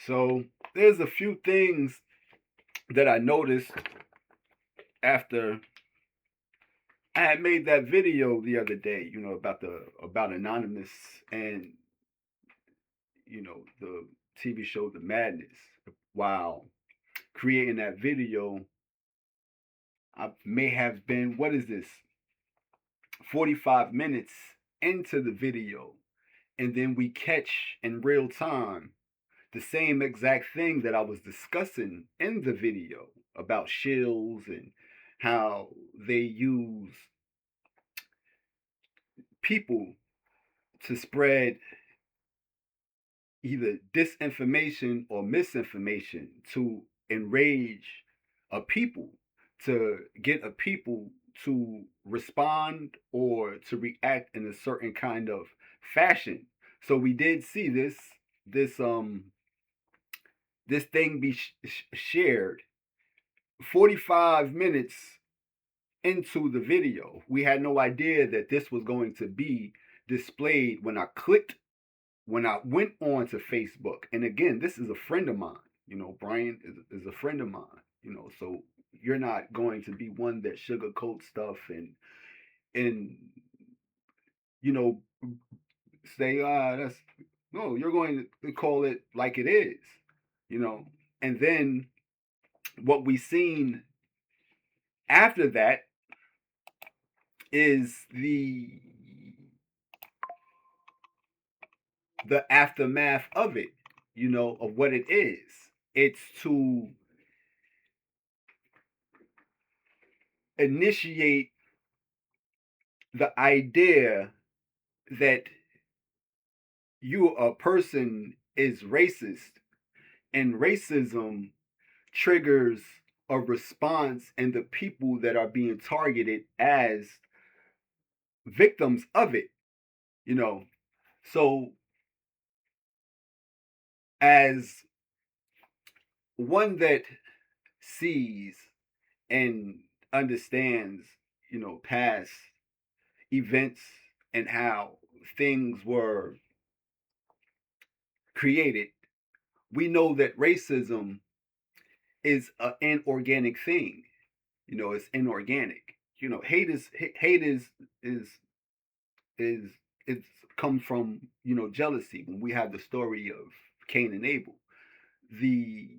So there's a few things that I noticed after I had made that video the other day, about anonymous and the TV show The Madness. While creating that video, I may have been, what is this, 45 minutes into the video, and then we catch in real time the same exact thing that I was discussing in the video about shills and how they use people to spread either disinformation or misinformation to enrage a people, to get a people to respond or to react in a certain kind of fashion. So we did see this this thing be shared 45 minutes into the video. We had no idea that this was going to be displayed when I went on to Facebook. And again, this is a friend of mine. Brian is a friend of mine. So you're not going to be one that sugarcoats stuff and you know say that's no. You're going to call it like it is. You know, and then what we seen after that is the aftermath of it, of what it is. It's to initiate the idea that a person is racist, and racism triggers a response in the people that are being targeted as victims of it, you know. So as one that sees and understands, past events and how things were created, we know that racism is an inorganic thing. It's inorganic. Hate is is it's comes from jealousy. When we have the story of Cain and Abel, the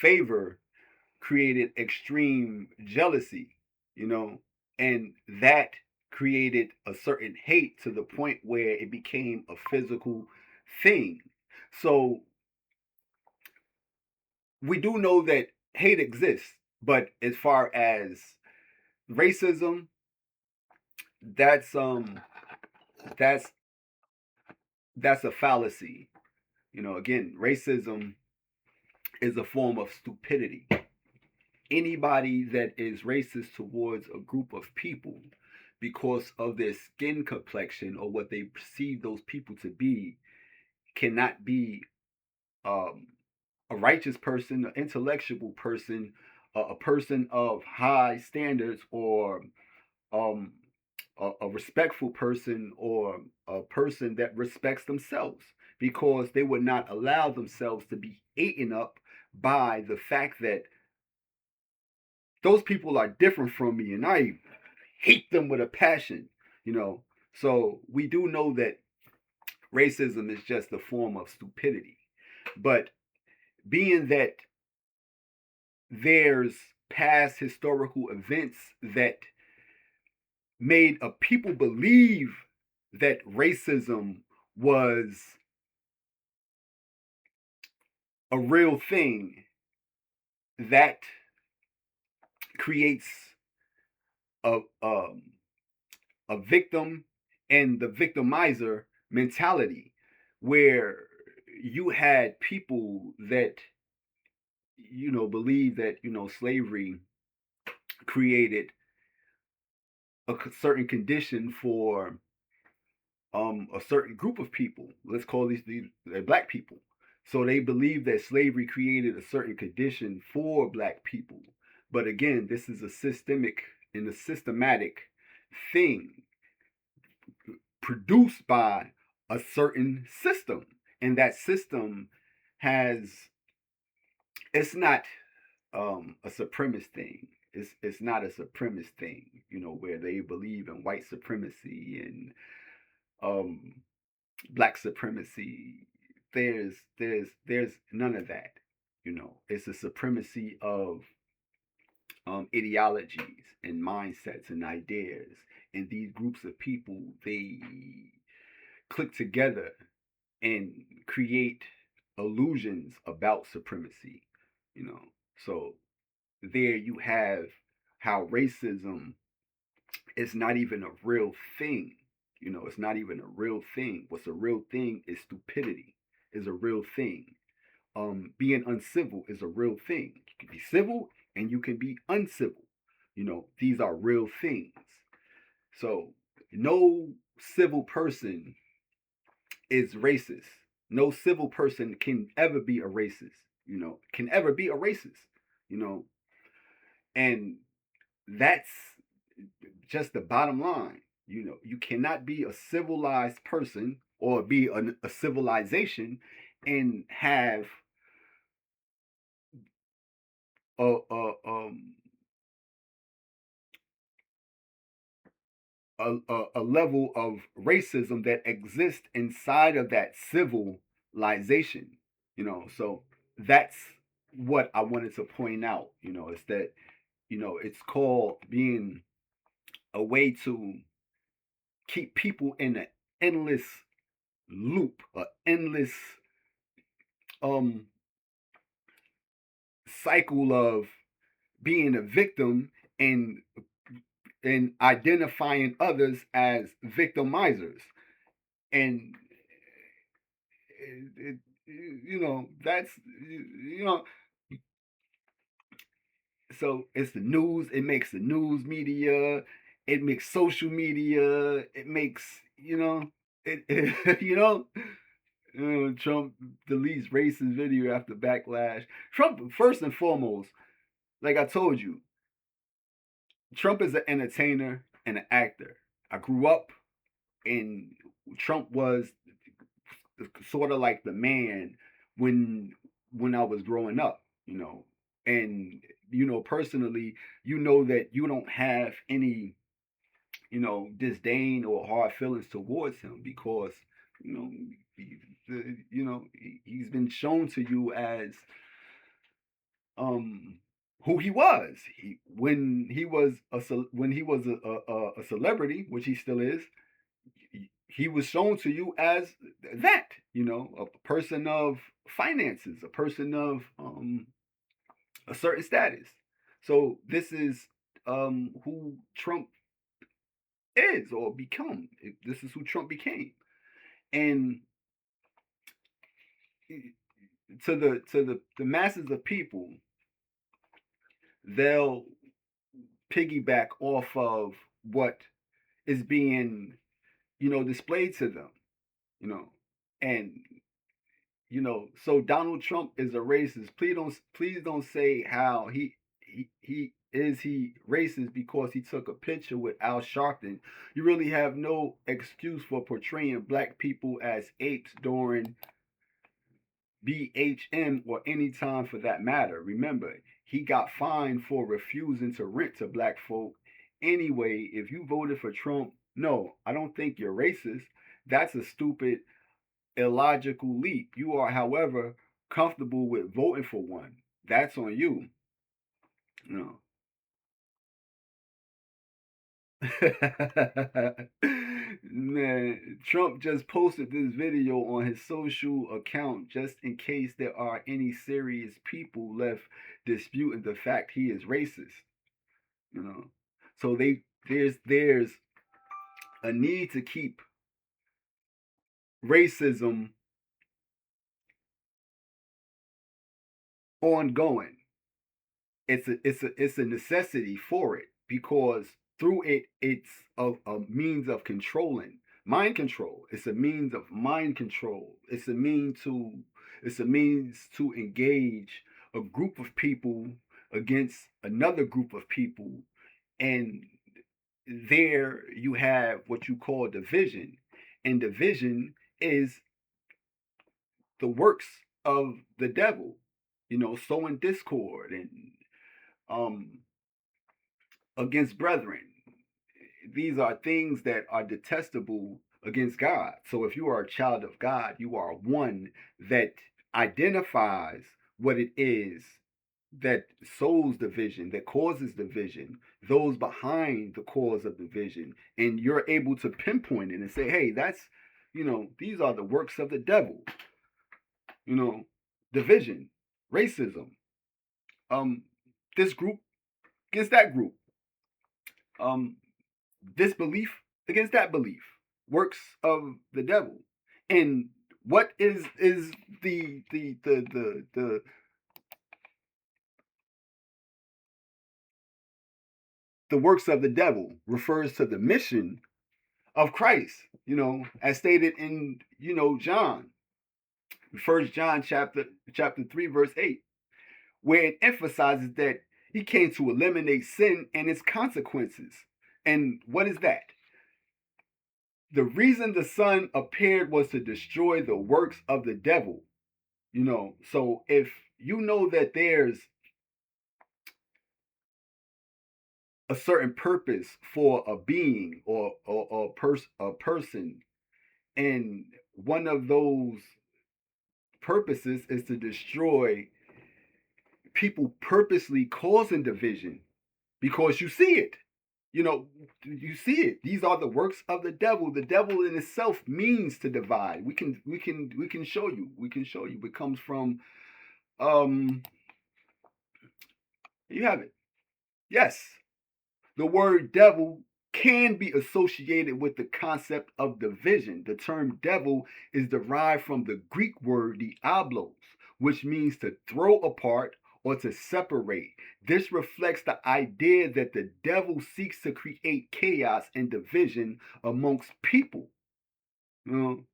favor created extreme jealousy, you know, and that created a certain hate to the point where it became a physical thing. So we do know that hate exists, but as far as racism, that's that's that's a fallacy. Again, racism is a form of stupidity. Anybody that is racist towards a group of people because of their skin complexion or what they perceive those people to be cannot be um, a righteous person, an intellectual person, a person of high standards, or um, a respectful person, or a person that respects themselves, because they would not allow themselves to be eaten up by the fact that those people are different from me and I hate them with a passion, you know. So we do know that racism is just a form of stupidity. But being that there's past historical events that made a people believe that racism was a real thing, that creates a a victim and the victimizer mentality, where you had people that believe that slavery created a certain condition for a certain group of people. Let's call these black people. So they believe that slavery created a certain condition for black people. But again, this is a systemic and a systematic thing produced by a certain system. And that system has, it's not a supremacist thing. It's not a supremacist thing, where they believe in white supremacy and um black supremacy. There's none of that. It's a supremacy of ideologies and mindsets and ideas, and these groups of people, they click together and create illusions about supremacy. You know, so there you have how racism is not even a real thing. It's not even a real thing. What's a real thing is stupidity, is a real thing. Being uncivil is a real thing. You can be civil and you can be uncivil. These are real things. So no civil person is racist. No civil person can ever be a racist. Can ever be a racist. You know, and that's just the bottom line. You cannot be a civilized person or be a civilization and have a a level of racism that exists inside of that civilization. So that's what I wanted to point out. Is that it's called being a way to keep people in an endless loop, an endless um cycle of being a victim and identifying others as victimizers. And it, that's you know so it's the news. It makes the news media. It makes social media. It makes it Trump deletes racist video after backlash. Trump, first and foremost, like I told you, Trump is an entertainer and an actor. I grew up and Trump was sort of like the man when I was growing up, and personally, that you don't have any disdain or hard feelings towards him because you know he's been shown to you as um who he was. When he was a celebrity, which he still is, he was shown to you as that, a person of finances, a person of a certain status. So this is who Trump is or become. This is who Trump became. And to the masses of people, they'll piggyback off of what is being, displayed to them, you know. And so Donald Trump is a racist. Please don't say how he racist because he took a picture with Al Sharpton. You really have no excuse for portraying black people as apes during BHM or any time for that matter. Remember, he got fined for refusing to rent to black folk. Anyway, if you voted for Trump, no, I don't think you're racist. That's a stupid, illogical leap. You are, however, comfortable with voting for one. That's on you. No. Man, Trump just posted this video on his social account just in case there are any serious people left disputing the fact he is racist. You know, so there's a need to keep racism ongoing. It's a necessity for it because through it it's a means of controlling mind control. It's a means of mind control. It's a means to engage a group of people against another group of people, and there you have what you call division, and division is the works of the devil, sowing discord and um against brethren. These are things that are detestable against God. So if you are a child of God, you are one that identifies what it is that sows division, that causes division, those behind the cause of division, and you're able to pinpoint it and say, hey, these are the works of the devil, you know, division, racism, this group against that group, um, this belief against that belief, works of the devil. And what is the works of the devil refers to the mission of Christ, as stated in, John, First John chapter 3 verse 8, where it emphasizes that he came to eliminate sin and its consequences. And what is that? The reason the Son appeared was to destroy the works of the devil. So if you know that there's a certain purpose for a being or a person, and one of those purposes is to destroy people purposely causing division, because you see it. You see it. These are the works of the devil. The devil in itself means to divide. We can show you. We can show you. It comes from you have it. Yes. The word devil can be associated with the concept of division. The term devil is derived from the Greek word diablos, which means to throw apart or to separate. This reflects the idea that the devil seeks to create chaos and division amongst people. You know,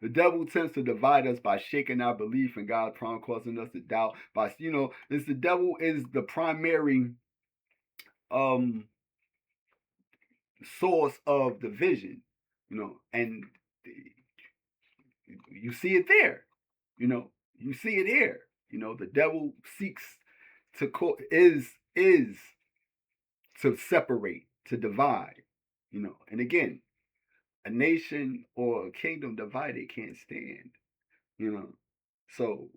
the devil tends to divide us by shaking our belief in God's promise, causing us to doubt. The devil is the primary um source of division, and you see it there. You see it here. The devil seeks to is to separate, to divide. And again, a nation or a kingdom divided can't stand. You know, so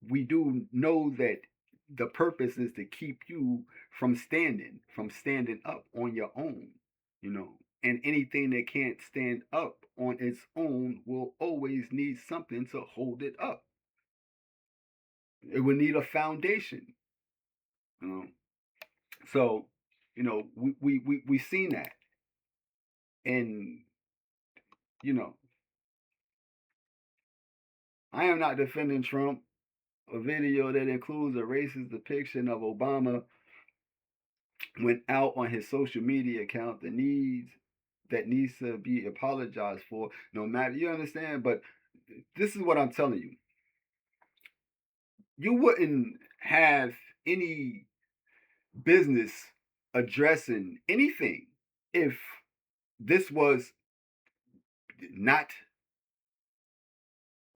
we do know that the purpose is to keep you from standing up on your own, and anything that can't stand up on its own will always need something to hold it up. It will need a foundation, you know. So, we seen that, and you know, I am not defending Trump. A video that includes a racist depiction of Obama went out on his social media account that needs to be apologized for. No matter, you understand, but this is what I'm telling you. You wouldn't have any business addressing anything if this was not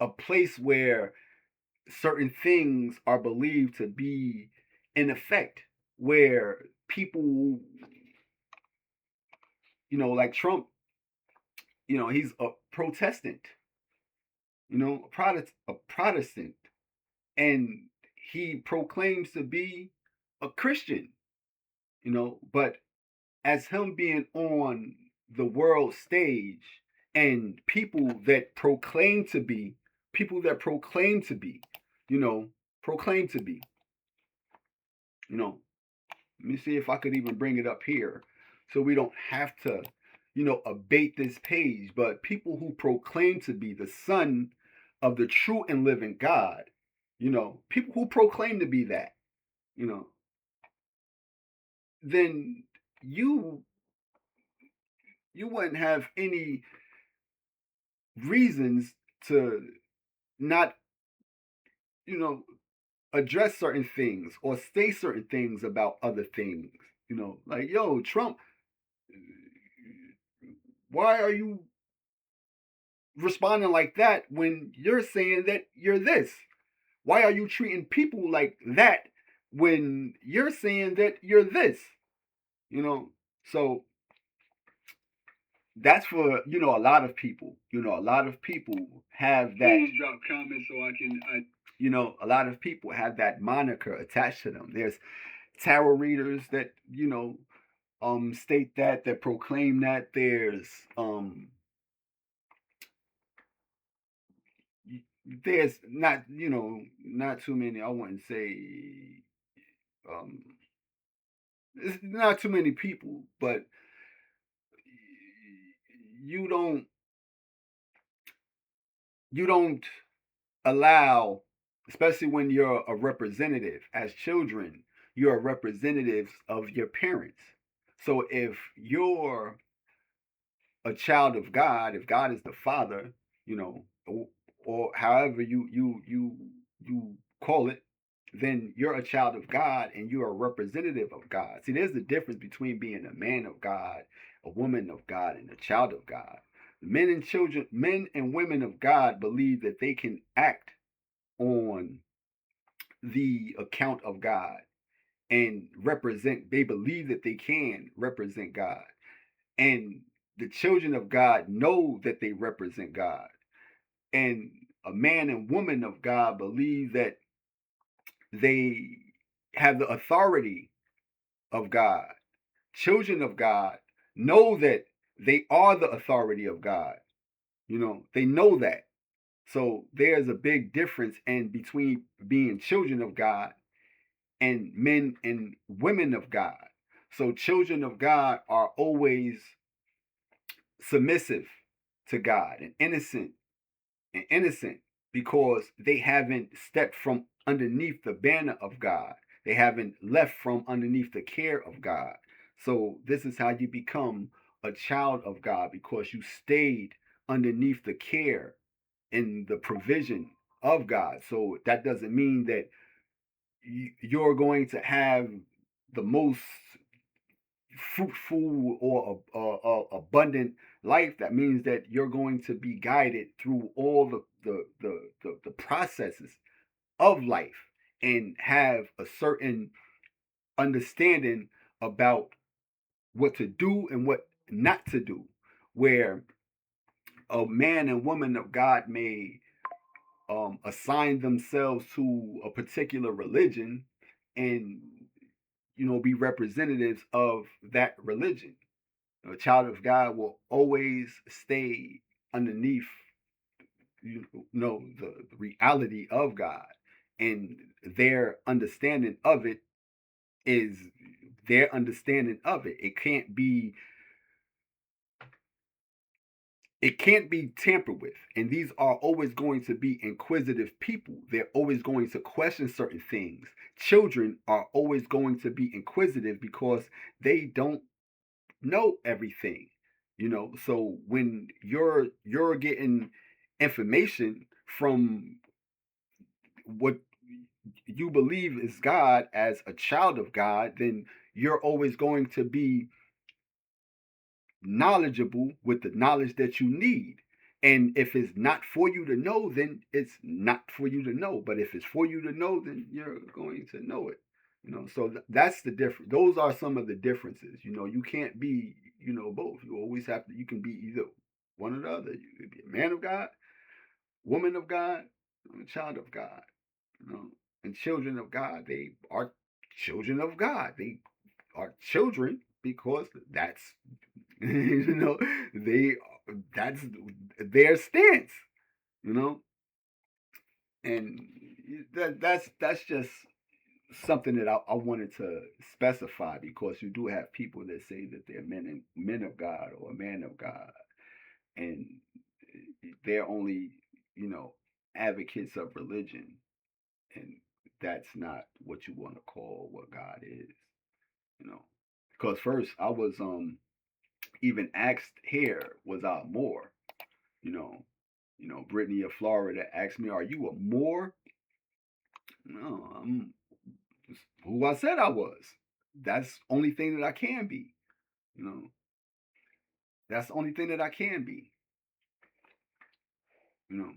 a place where certain things are believed to be in effect, where people, like Trump, he's a Protestant, a Protestant, and he proclaims to be a Christian, but as him being on the world stage, and people that proclaim to be, you know, proclaim to be, you know, let me see if I could even bring it up here so we don't have to, abate this page. But people who proclaim to be the son of the true and living God, people who proclaim to be that, you know, then you you wouldn't have any reasons to not, you know, address certain things or say certain things about other things. Like, yo, Trump, why are you responding like that when you're saying that you're this? Why are you treating people like that when you're saying that you're this? You know, so that's for a lot of people. A lot of people have that. Please drop comments so I can. A lot of people have that moniker attached to them. There's tarot readers that state that proclaim that. There's not too many. I wouldn't say um it's not too many people, but you don't you don't allow, especially when you're a representative. As children, you're representatives of your parents. So if you're a child of God, if God is the Father, or however you call it, then you're a child of God and you're a representative of God. See, there's a difference between being a man of God, a woman of God, and a child of God. Men and women of God believe that they can act on the account of God and represent. They believe that they can represent God. And the children of God know that they represent God. And a man and woman of God believe that they have the authority of God. Children of God know that they are the authority of God. They know that. So there's a big difference in between being children of God and men and women of God. So children of God are always submissive to God and innocent because they haven't stepped from underneath the banner of God. They haven't left from underneath the care of God. So this is how you become a child of God, because you stayed underneath the care and the provision of God. So that doesn't mean that you're going to have the most fruitful or abundant life. That means that you're going to be guided through all the processes of life and have a certain understanding about what to do and what not to do. Where a man and woman of God may assign themselves to a particular religion and be representatives of that religion. A child of God will always stay underneath, the reality of God, and their understanding of it is their understanding of it. It can't be tampered with. And these are always going to be inquisitive people. They're always going to question certain things. Children are always going to be inquisitive because they don't know everything. So when you're getting information from what you believe is God as a child of God, then you're always going to be knowledgeable with the knowledge that you need. And if it's not for you to know, then it's not for you to know. But if it's for you to know, then you're going to know it. So that's the difference. Those are some of the differences. You can't be, both. You always have to. You can be either one or the other. You could be a man of God, woman of God, a child of God. And children of God, they are children of God. They are children because that's they that's their stance, you know, and that's just something that I wanted to specify, because you do have people that say that they're men of God or a man of God, and they're only advocates of religion, and that's not what you want to call what God is, you know. Because first I was even asked here, was I a Moor? You know, Brittany of Florida asked me, "Are you a Moor?" No, I'm who I said I was. That's the only thing that I can be. You know, that's the only thing that I can be. you know,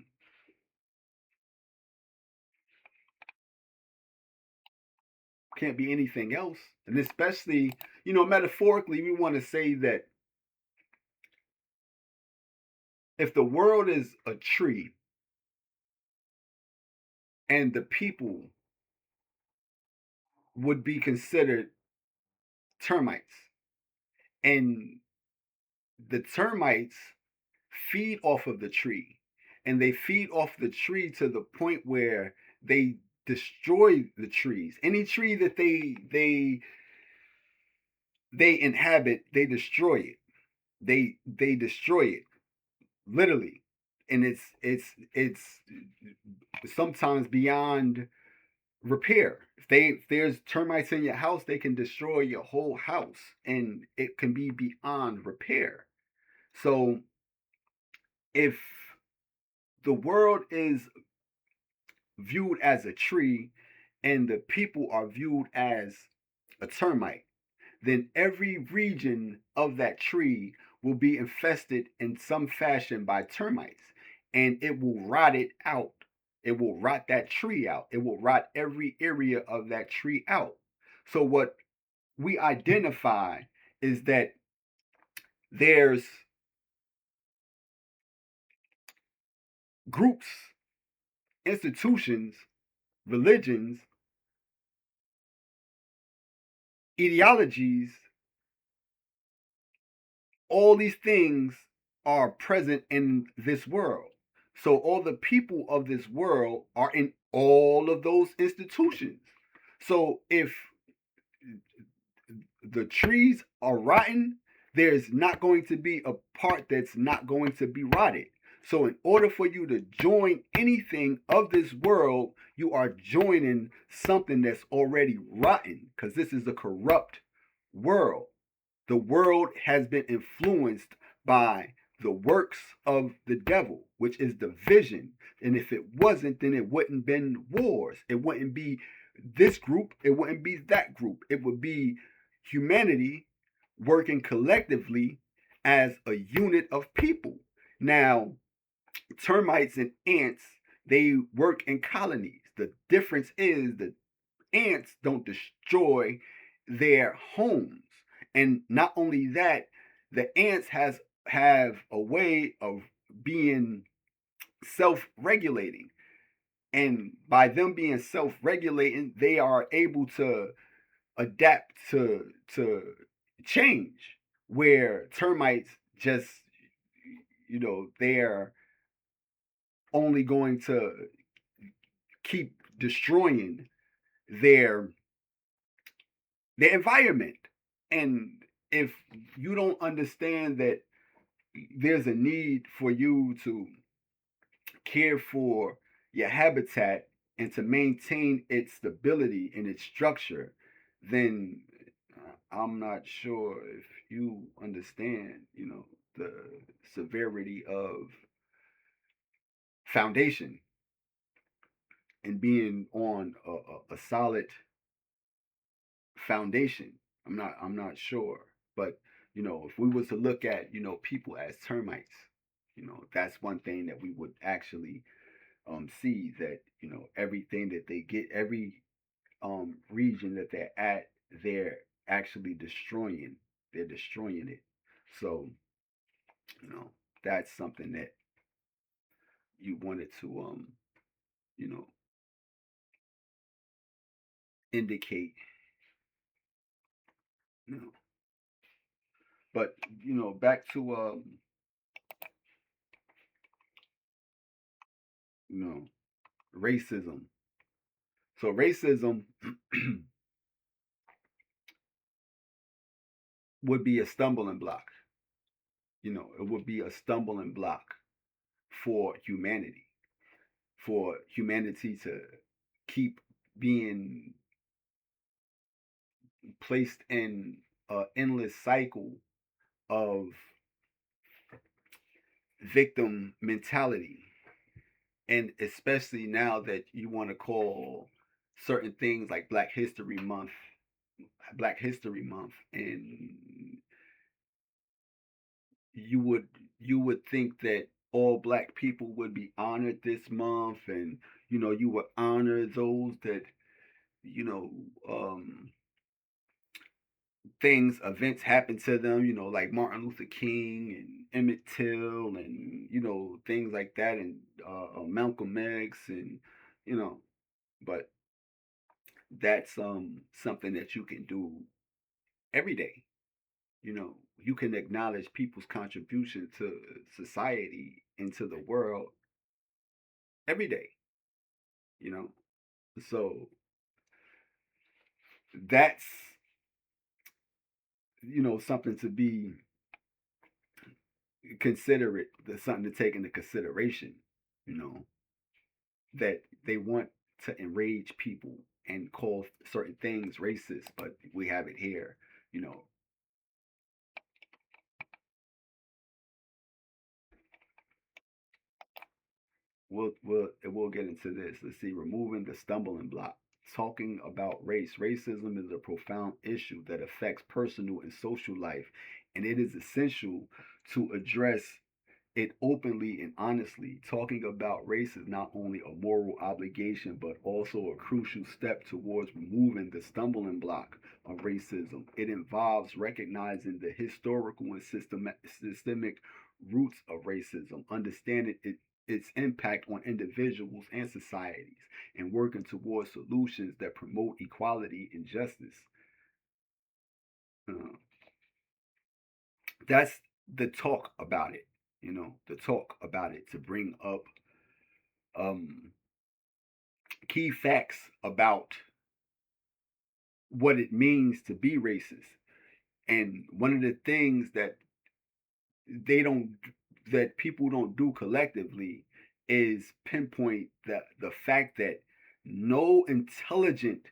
can't be anything else. And especially, metaphorically, we want to say that if the world is a tree and the people would be considered termites, and the termites feed off of the tree, and they feed off the tree to the point where they destroy the trees. Any tree that they inhabit, they destroy it. They destroy it literally, and it's sometimes beyond repair. If there's termites in your house, they can destroy your whole house, and it can be beyond repair. So if the world is viewed as a tree and the people are viewed as a termite, then every region of that tree will be infested in some fashion by termites, and it will rot it out. It will rot that tree out. It will rot every area of that tree out. So, what we identify is that there's groups, institutions, religions, ideologies, all these things are present in this world. So all the people of this world are in all of those institutions. So if the trees are rotten, there's not going to be a part that's not going to be rotted. So, in order for you to join anything of this world, you are joining something that's already rotten, because this is a corrupt world. The world has been influenced by the works of the devil, which is division. And if it wasn't, then it wouldn't been wars. It wouldn't be this group. It wouldn't be that group. It would be humanity working collectively as a unit of people. Now, termites and ants, they work in colonies. The difference is that ants don't destroy their homes. And not only that, the ants have a way of being self-regulating. And by them being self-regulating, they are able to adapt to change. Where termites just, they're only going to keep destroying their their environment. And if you don't understand that there's a need for you to care for your habitat and to maintain its stability and its structure, then I'm not sure if you understand, the severity of foundation and being on a solid foundation. I'm not sure, but if we was to look at people as termites, that's one thing that we would actually see, that everything that they get, every region that they're at, they're actually destroying. They're destroying it. So you know that's something that you wanted to you know indicate. you know but back to you know racism. So racism would be a stumbling block. It would be a stumbling block for humanity to keep being placed in an endless cycle of victim mentality. And especially now that you want to call certain things like Black History Month, and you would think that all black people would be honored this month, and you would honor those that you know things, events happen to them, like Martin Luther King and Emmett Till, and things like that, and Malcolm X, and you know, but that's something that you can do every day. You can acknowledge people's contribution to society and to the world every day. You know, so that's something to be considerate. That's something to take into consideration. You know, that they want to enrage people and call certain things racist, but we have it here. You know, we'll get into this. Let's see. Removing the stumbling block. Talking about race. Racism is a profound issue that affects personal and social life, and it is essential to address it openly and honestly. Talking about race is not only a moral obligation, but also a crucial step towards removing the stumbling block of racism. It involves recognizing the historical and systemic roots of racism, understanding its impact on individuals and societies, and working towards solutions that promote equality and justice. Uh, that's the talk about it. The talk about it to bring up um, key facts about what it means to be racist. And one of the things they don't that people don't do collectively is pinpoint the fact that no intelligent,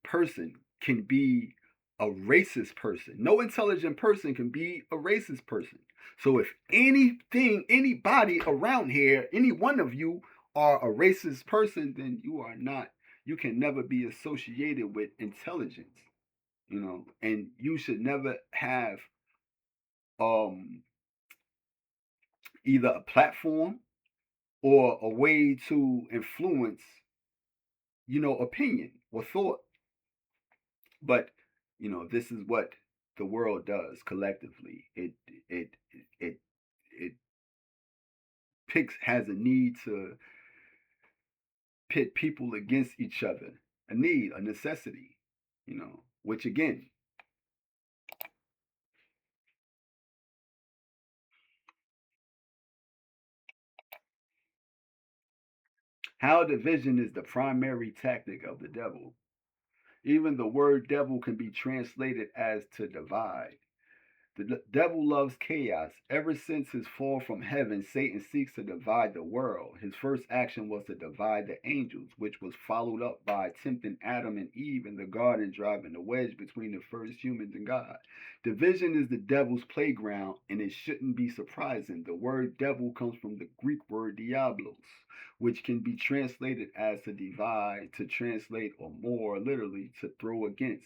person can be a racist person. No intelligent person can be a racist person. So if anybody around here, any one of you are a racist person, then you are not. You can never be associated with intelligence. And you should never have um either a platform or a way to influence, opinion or thought. But this is what the world does collectively. It it it picks has a need to pit people against each other. A need, a necessity. Which again, how division is the primary tactic of the devil. Even the word devil can be translated as to divide. The devil loves chaos. Ever since his fall from heaven, Satan seeks to divide the world. His first action was to divide the angels, which was followed up by tempting Adam and Eve in the garden, driving a wedge between the first humans and God. Division is the devil's playground, and it shouldn't be surprising. The word devil comes from the Greek word diablos, which can be translated as to divide, to translate, or more literally, to throw against.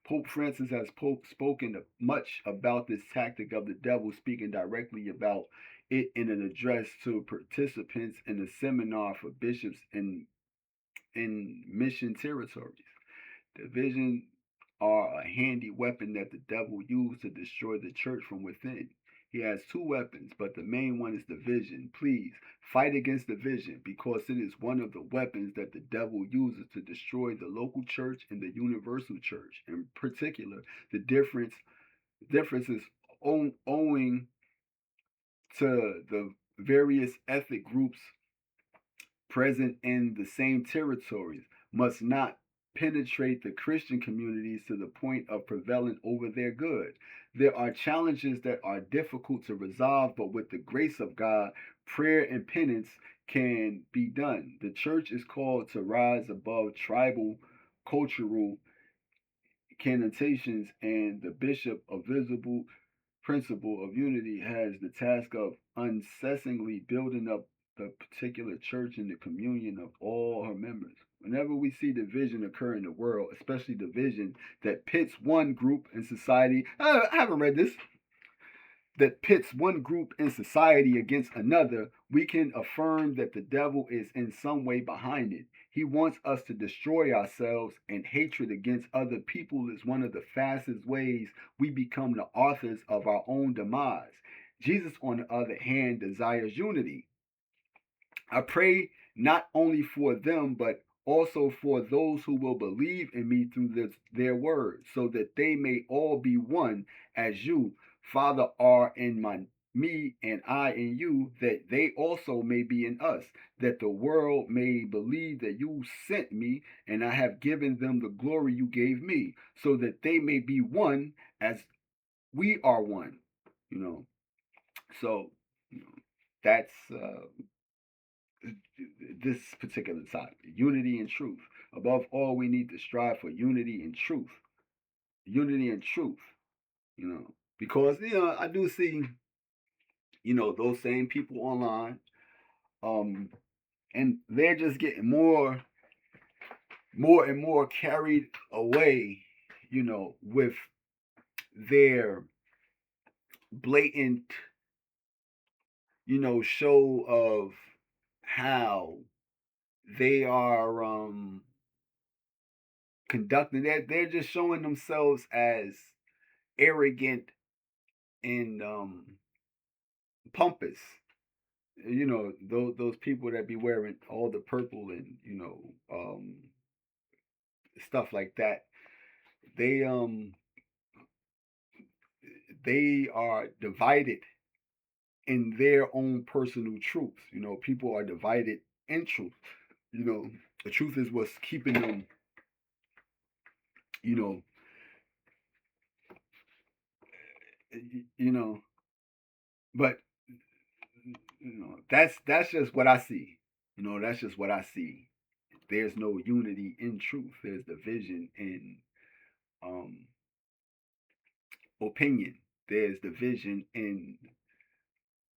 Pope Francis has spoken much about this tactic of the devil, speaking directly about it in an address to participants in a seminar for bishops in mission territories. Division are a handy weapon that the devil used to destroy the church from within. He has two weapons, but the main one is division. Please fight against division because it is one of the weapons that the devil uses to destroy the local church and the universal church. In particular, the differences owing to the various ethnic groups present in the same territories must not penetrate the Christian communities to the point of prevailing over their good. There are challenges that are difficult to resolve, but with the grace of God, prayer and penance can be done. The church is called to rise above tribal, cultural connotations, and the bishop, a visible principle of unity, has the task of unceasingly building up the particular church and the communion of all her members. Whenever we see division occur in the world, especially division that pits one group in society, I haven't read this. that pits one group in society against another, we can affirm that the devil is in some way behind it. He wants us to destroy ourselves, and hatred against other people is one of the fastest ways we become the authors of our own demise. Jesus, on the other hand, desires unity. I pray not only for them, but also for those who will believe in me through their word, so that they may all be one, as you, Father, are in me and I in you, that they also may be in us, that the world may believe that you sent me, and I have given them the glory you gave me, so that they may be one as we are one. You know, so you know, that's this particular topic, unity and truth. Above all, we need to strive for unity and truth. Unity and truth, because I do see, those same people online, um, and they're just getting more and more carried away, with their blatant, show of how they are conducting. They're just showing themselves as arrogant and pompous. Those people that be wearing all the purple and stuff like that. They they are divided in their own personal truths. People are divided in truth. The truth is what's keeping them. You know, you know, but that's just what I see. That's just what I see. There's no unity in truth. There's division in um, opinion. There's division in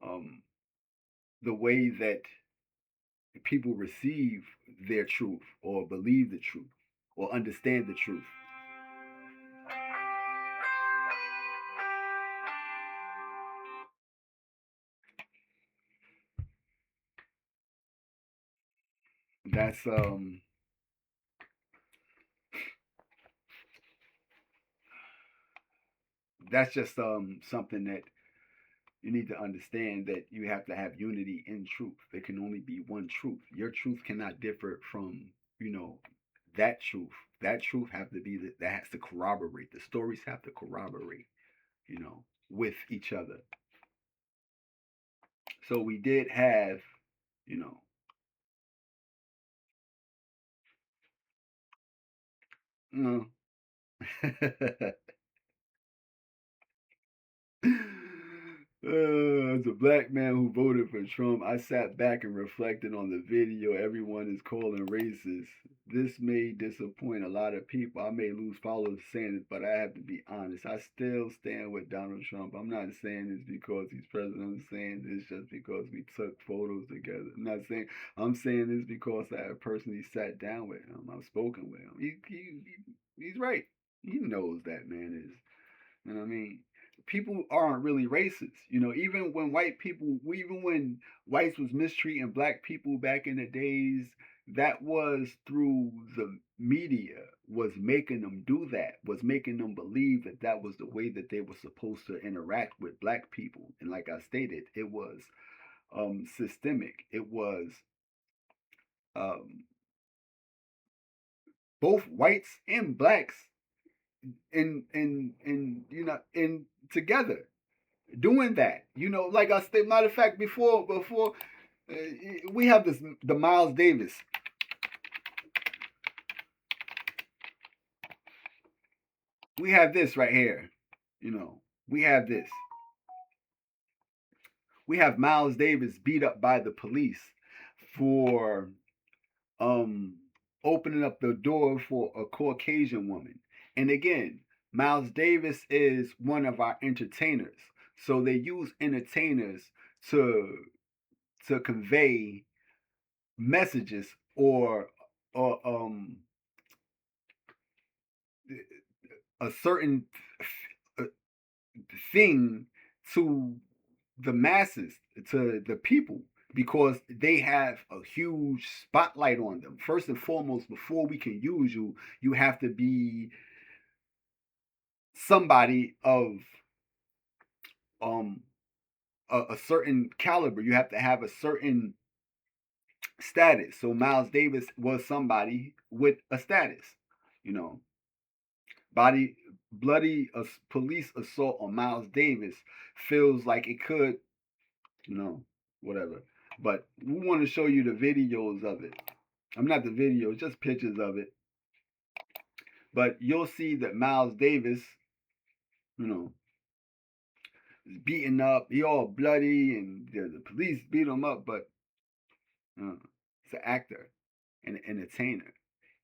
um, the way that people receive their truth or believe the truth or understand the truth. That's that's just something that you need to understand, that you have to have unity in truth. There can only be one truth. Your truth cannot differ from, that truth. That truth have to be that has to corroborate. The stories have to corroborate, with each other. So we did have, you know, you as a black man who voted for Trump, I sat back and reflected on the video everyone is calling racist. This may disappoint a lot of people. I may lose followers saying this, but I have to be honest. I still stand with Donald Trump. I'm not saying this because he's president. I'm saying this just because we took photos together. I'm saying this because I have personally sat down with him. I've spoken with him. He's right. He knows that man is. You know what I mean? People aren't really racist. Even when whites was mistreating black people back in the days, that was through the media was making them do that, was making them believe that that was the way that they were supposed to interact with black people. And like I stated, it was systemic. It was um, both whites and blacks in together doing that. Like I said, matter of fact, before uh, we have the Miles Davis. We have this right here. We have this. We have Miles Davis beat up by the police for um opening up the door for a Caucasian woman. And again, Miles Davis is one of our entertainers. So they use entertainers to convey messages or a certain thing to the masses, to the people, because they have a huge spotlight on them. First and foremost, before we can use you, you have to be somebody of um a certain caliber. You have to have a certain status. So Miles Davis was somebody with a status. You know, body bloody police assault on Miles Davis feels like it could, whatever. But we want to show you the videos of it. I'm not the videos, just pictures of it. But you'll see that Miles Davis, you know, is beaten up. He all bloody, and the police beat him up. But he's an actor and an entertainer,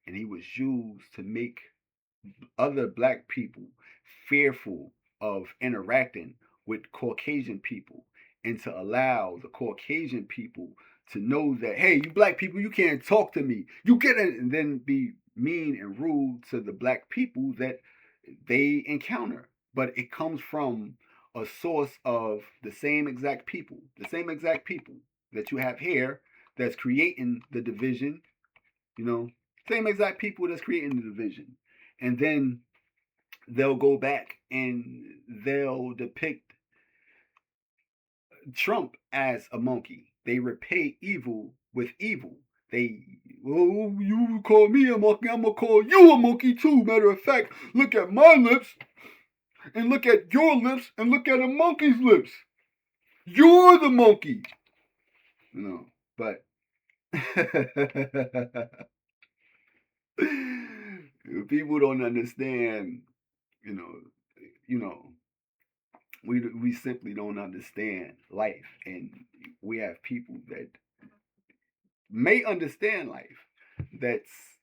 and he was used to make other black people fearful of interacting with Caucasian people, and to allow the Caucasian people to know that, hey, you black people, you can't talk to me. You get it, and then be mean and rude to the black people that they encounter. But it comes from a source of the same exact people that you have here that's creating the division, same exact people that's creating the division. And then they'll go back and they'll depict Trump as a monkey. They repay evil with evil. They, well, you call me a monkey, I'm gonna call you a monkey too. Matter of fact, look at my lips and look at your lips and look at a monkey's lips. You're the monkey. But people don't understand, you know, you know, we simply don't understand life, and we have people that may understand life that's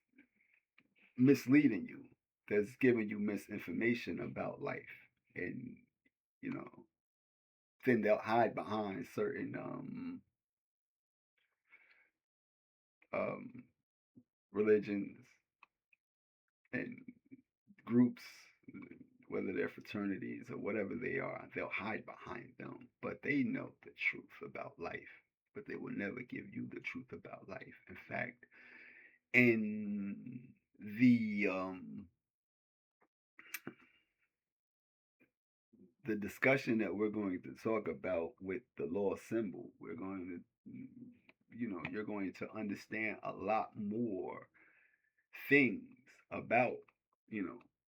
misleading you, that's giving you misinformation about life, and you know then they'll hide behind certain um, religions and groups, whether they're fraternities or whatever they are. They'll hide behind them, but they know the truth about life, but they will never give you the truth about life. In fact, in the discussion that we're going to talk about with the law symbol, we're going to, you're going to understand a lot more things about,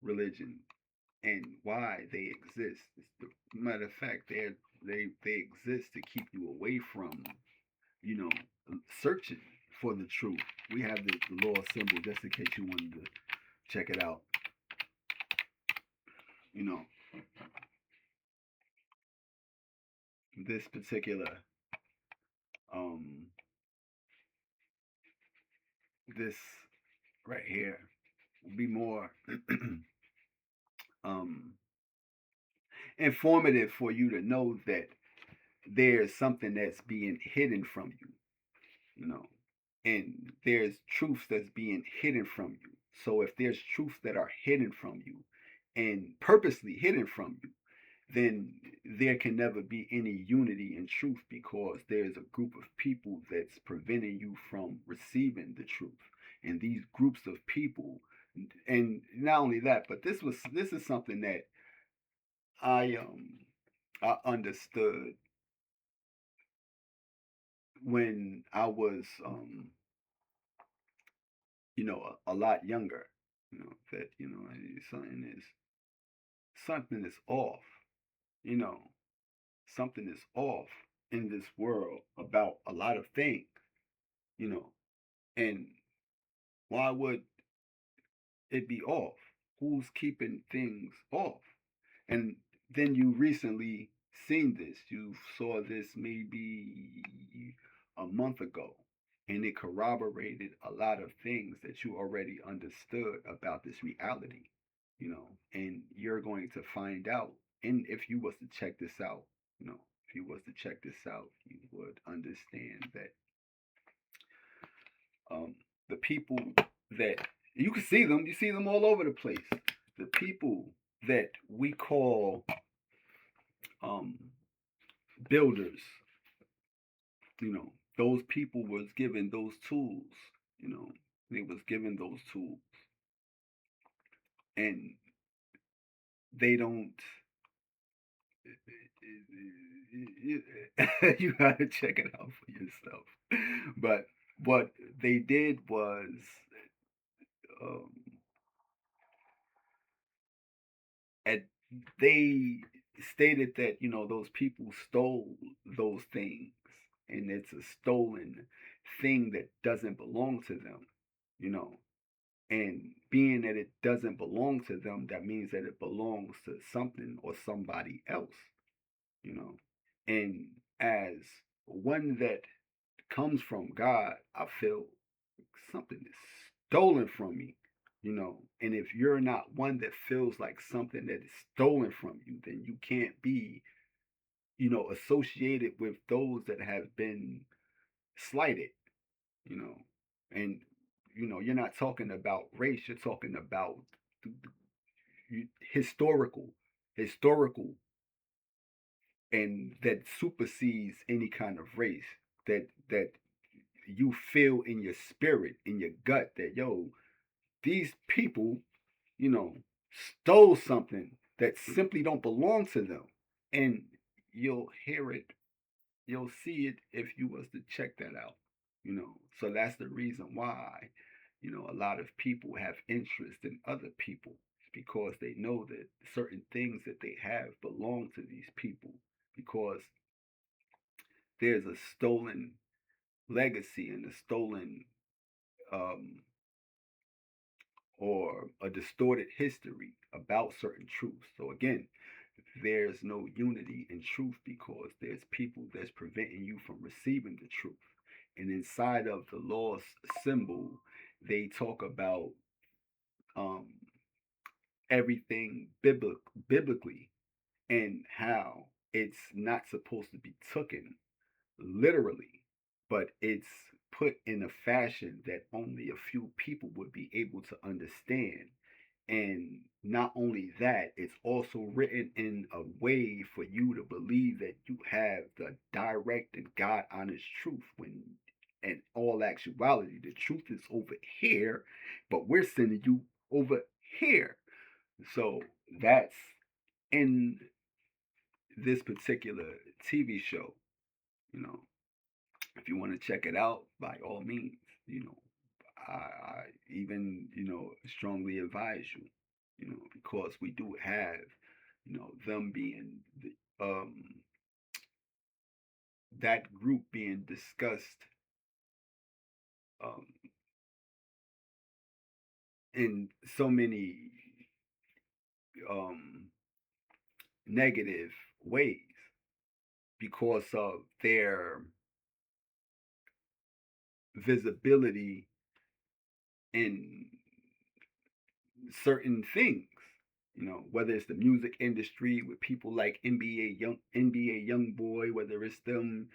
religion and why they exist. Matter of fact, they exist to keep you away from, you know, searching for the truth. We have the law symbol just in case you wanted to check it out. You know, this particular um this right here will be more um informative for you to know that there's something that's being hidden from you, and there's truths that's being hidden from you. So if there's truths that are hidden from you and purposely hidden from you, then there can never be any unity in truth, because there's a group of people that's preventing you from receiving the truth. And these groups of people, and not only that, but this is something that I I understood when I was a lot younger. That something is off. You know, something is off in this world about a lot of things. You know, and why would it be off? Who's keeping things off? And then you recently seen this. You saw this maybe a month ago, and it corroborated a lot of things that you already understood about this reality. And you're going to find out. And if you was to check this out, if you was to check this out, you would understand that the people that you can see them, you see them all over the place. The people that we call builders, those people was given those tools, you know, they was given those tools, and they don't. You gotta check it out for yourself. But what they did was, um, at, they stated that those people stole those things, and it's a stolen thing that doesn't belong to them. You know, And being that it doesn't belong to them, that means that it belongs to something or somebody else, you know. And as one that comes from God, I feel something is stolen from me, And if you're not one that feels like something that is stolen from you, then you can't be, associated with those that have been slighted, you know. And you're not talking about race, you're talking about historical, historical, and that supersedes any kind of race. That you feel in your spirit, in your gut, that these people, you know, stole something that simply don't belong to them, and you'll hear it, you'll see it if you was to check that out. So that's the reason why a lot of people have interest in other people, because they know that certain things that they have belong to these people, because there's a stolen legacy and a stolen, um, or a distorted history about certain truths. So again, there's no unity in truth because there's people that's preventing you from receiving the truth. And inside of the lost symbol, they talk about, um, everything biblically, and how it's not supposed to be taken literally, but it's put in a fashion that only a few people would be able to understand. And not only that, it's also written in a way for you to believe that you have the direct and God honest truth, when in all actuality the truth is over here, but we're sending you over here. So that's in this particular TV show. You know, if you want to check it out, by all means, I even, strongly advise you, because we do have, them being, that group being discussed, um, in so many, um, negative ways, because of their visibility in certain things. Whether it's the music industry with people like NBA Young Boy, whether it's them,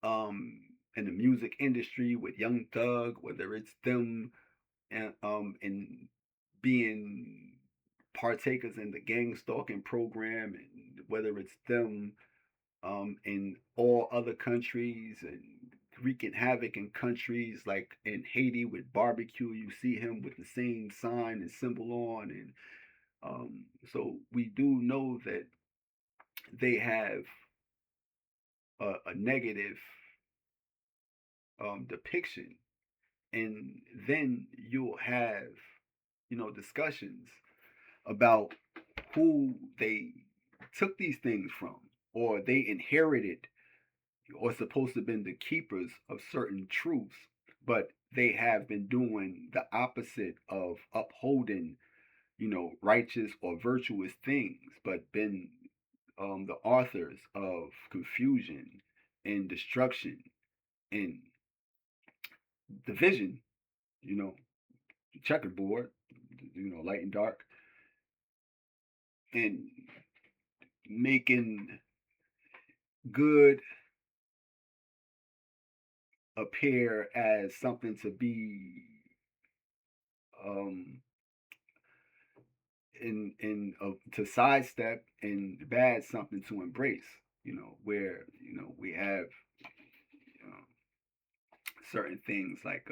um, in the music industry with Young Thug, whether it's them, in being partakers in the gang stalking program, and whether it's them, in all other countries, and wreaking havoc in countries like in Haiti with barbecue. You see him with the same sign and symbol on, and, so we do know that they have a negative, depiction, and then you'll have discussions about who they took these things from, or they inherited, or supposed to have been the keepers of certain truths, but they have been doing the opposite of upholding, righteous or virtuous things, but been, the authors of confusion and destruction and division, you know, checkerboard, light and dark, and making good appear as something to be, um, to sidestep, and bad something to embrace. where we have certain things like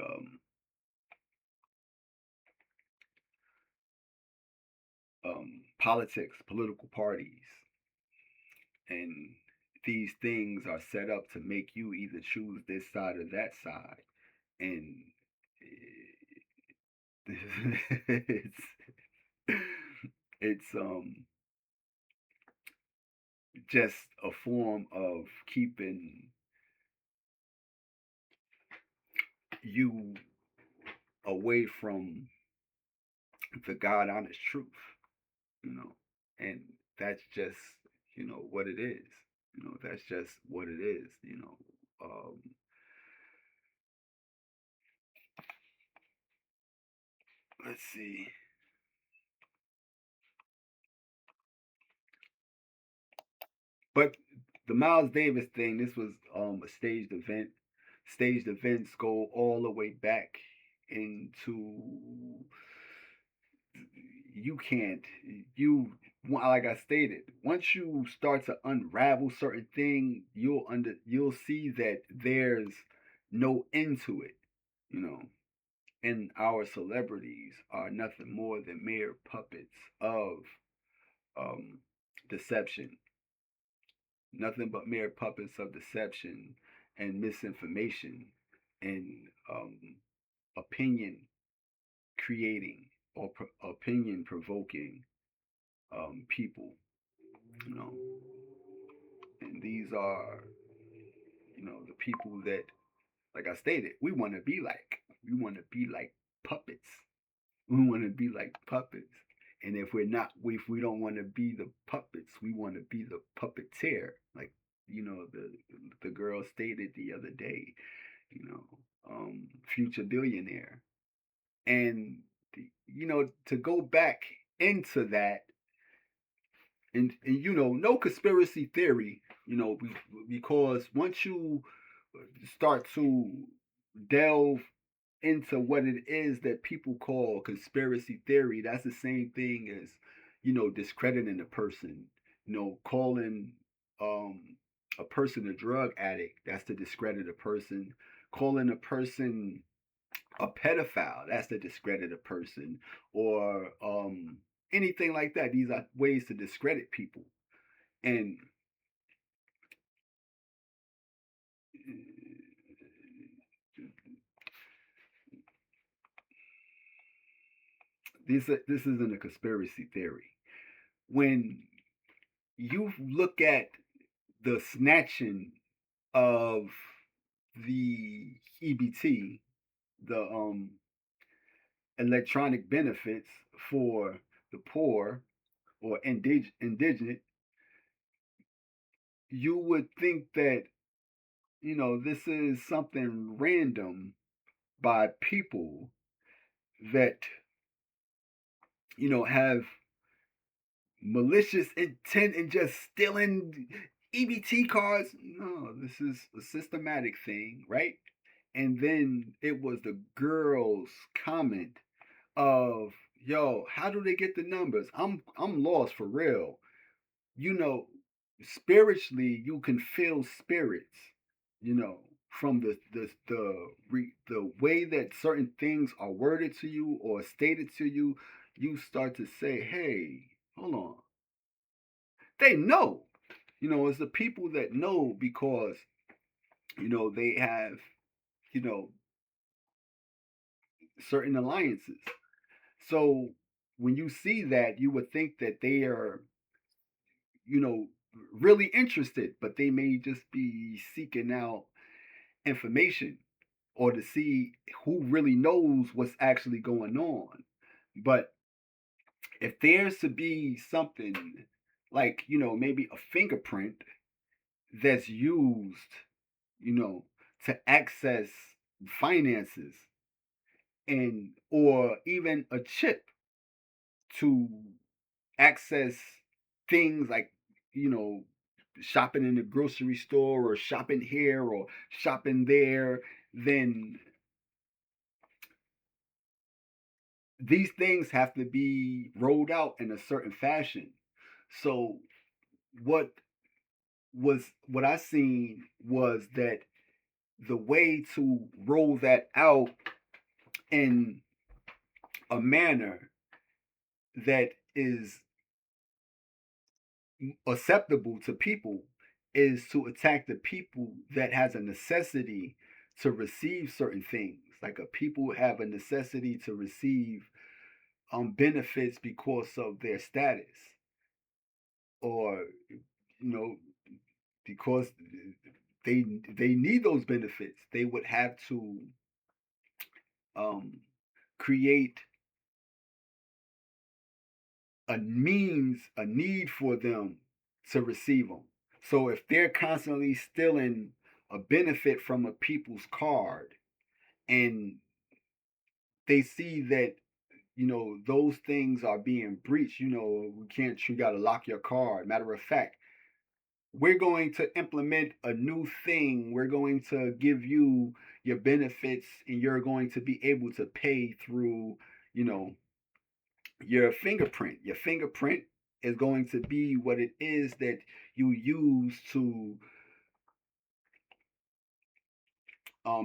politics, political parties, and these things are set up to make you either choose this side or that side, and it's it's just a form of keeping you away from the God honest truth, you know, and that's just what it is. That's just what it is. Let's see. But the Miles Davis thing, this was a staged event. Staged events go all the way back into you can't you like I stated, once you start to unravel certain thing, you'll see that there's no end to it, you know. And our celebrities are nothing more than mere puppets of um, deception, nothing but mere puppets of deception and misinformation and opinion creating or opinion provoking people, you know. And these are, the people that, like I stated, we want to be like. We want to be like puppets. We want to be like puppets. And if we don't want to be the puppets, we want to be the puppeteer. Like, the girl stated the other day, you know, future billionaire. And, to go back into that, and no conspiracy theory, because once you start to delve into what it is that people call conspiracy theory, that's the same thing as discrediting a person, calling a person a drug addict, that's to discredit a person, calling a person a pedophile, that's to discredit a person, or anything like that. These are ways to discredit people. And this isn't a conspiracy theory. When you look at the snatching of the EBT, the electronic benefits for the poor or indigent, you would think that this is something random by people that have malicious intent and just stealing EBT cards. No, this is a systematic thing, right? And then it was the girl's comment of, "Yo, how do they get the numbers? I'm lost for real." You know, spiritually, you can feel spirits. From the way that certain things are worded to you or stated to you, you start to say, "Hey, hold on." They know. It's the people that know because they have you know certain alliances. So when you see that, you would think that they are you know really interested, but they may just be seeking out information or to see who really knows what's actually going on. But if there's to be something like maybe a fingerprint that's used you know, to access finances, and or even a chip to access things like, you know, shopping in the grocery store or shopping here or shopping there, then these things have to be rolled out in a certain fashion. So what was what I seen was that the way to roll that out in a manner that is acceptable to people is to attack the people that has a necessity to receive certain things. Like a people have a necessity to receive benefits because of their status, or you know, because they need those benefits. They would have to um, create a need for them to receive them. So if they're constantly stealing a benefit from a people's card, and they see that those things are being breached, we can't, you got to lock your card. Matter of fact, we're going to implement a new thing. We're going to give you your benefits, and you're going to be able to pay through, you know, your fingerprint. Your fingerprint is going to be what it is that you use to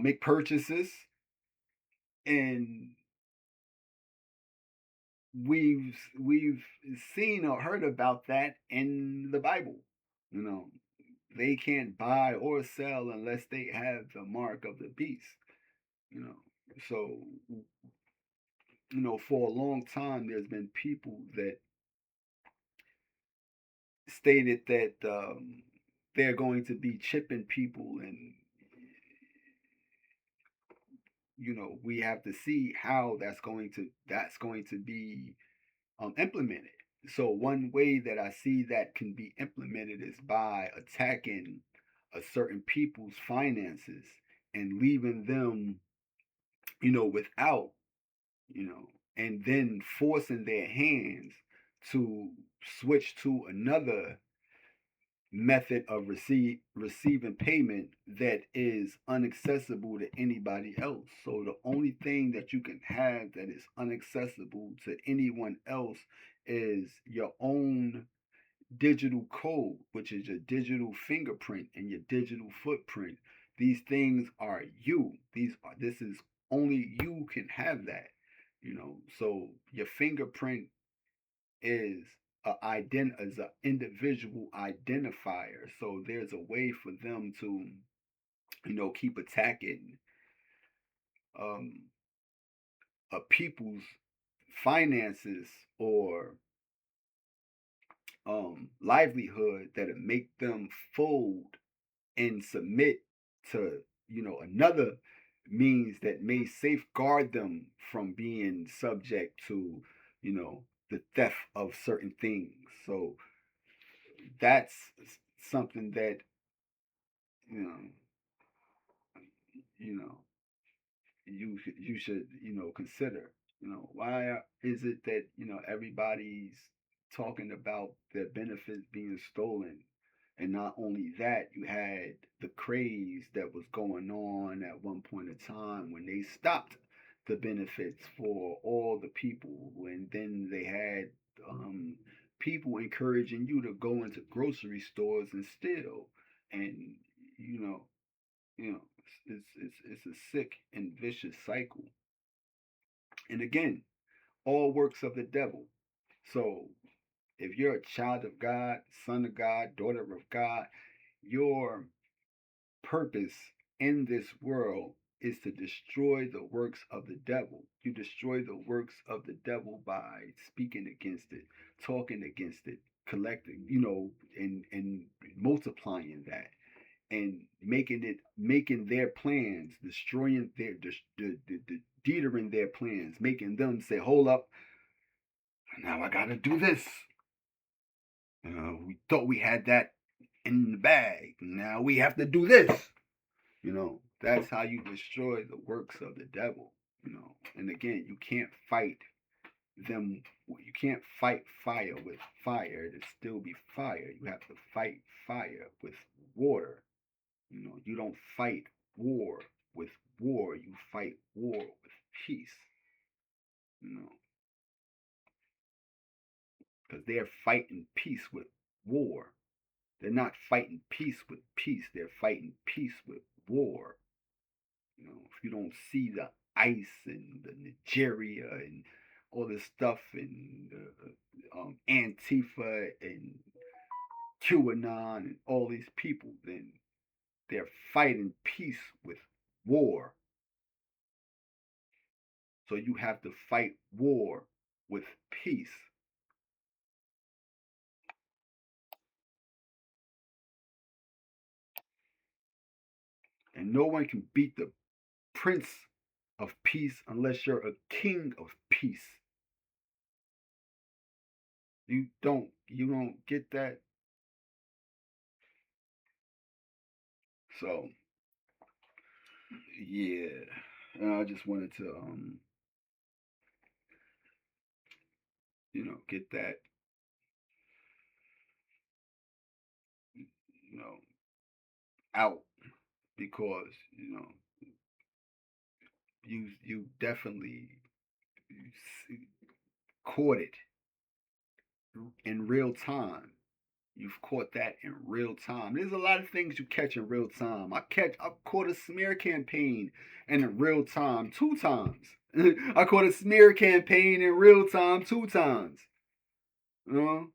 make purchases. And we've seen or heard about that in the Bible. You know, they can't buy or sell unless they have the mark of the beast. You know, so for a long time, there's been people that stated that they're going to be chipping people, and we have to see how that's going to be implemented. So one way that I see that can be implemented is by attacking a certain people's finances and leaving them, without, you know, and then forcing their hands to switch to another method of receiving payment that is inaccessible to anybody else. So the only thing that you can have that is inaccessible to anyone else is your own digital code, which is your digital fingerprint and your digital footprint. These things are you. This is only you can have that. So your fingerprint is is an individual identifier. So there's a way for them to, keep attacking um, a people's finances or livelihood that'll make them fold and submit to, another means that may safeguard them from being subject to, the theft of certain things. So that's something that you know you know you should consider. Why is it that everybody's talking about their benefits being stolen? And not only that, you had the craze that was going on at one point in time when they stopped the benefits for all the people, and then they had people encouraging you to go into grocery stores and steal. And you know it's a sick and vicious cycle. And again, all works of the devil. So if you're a child of God, son of God, daughter of God, your purpose in this world is to destroy the works of the devil. You destroy the works of the devil by speaking against it, talking against it, collecting, and multiplying that, and making their plans, destroying the detering their plans, making them say, hold up, now I gotta do this. We thought we had that in the bag, now we have to do this. That's how you destroy the works of the devil. And again, you can't fight them. You can't fight fire with fire to still be fire. You have to fight fire with water. You don't fight war with war. You fight war with peace. You know, because they're fighting peace with war. They're not fighting peace with peace. They're fighting peace with war. If you don't see the ICE and the Nigeria and all this stuff and Antifa and QAnon and all these people, then they're fighting peace with war. So you have to fight war with peace. And no one can beat the Prince of Peace unless you're a king of peace. You don't get that? So yeah. I just wanted to get that, you know, out because, you definitely caught it in real time. You've caught that in real time. There's a lot of things you catch in real time. I caught a smear campaign in real time 2 times. I caught a smear campaign in real time 2 times. You know?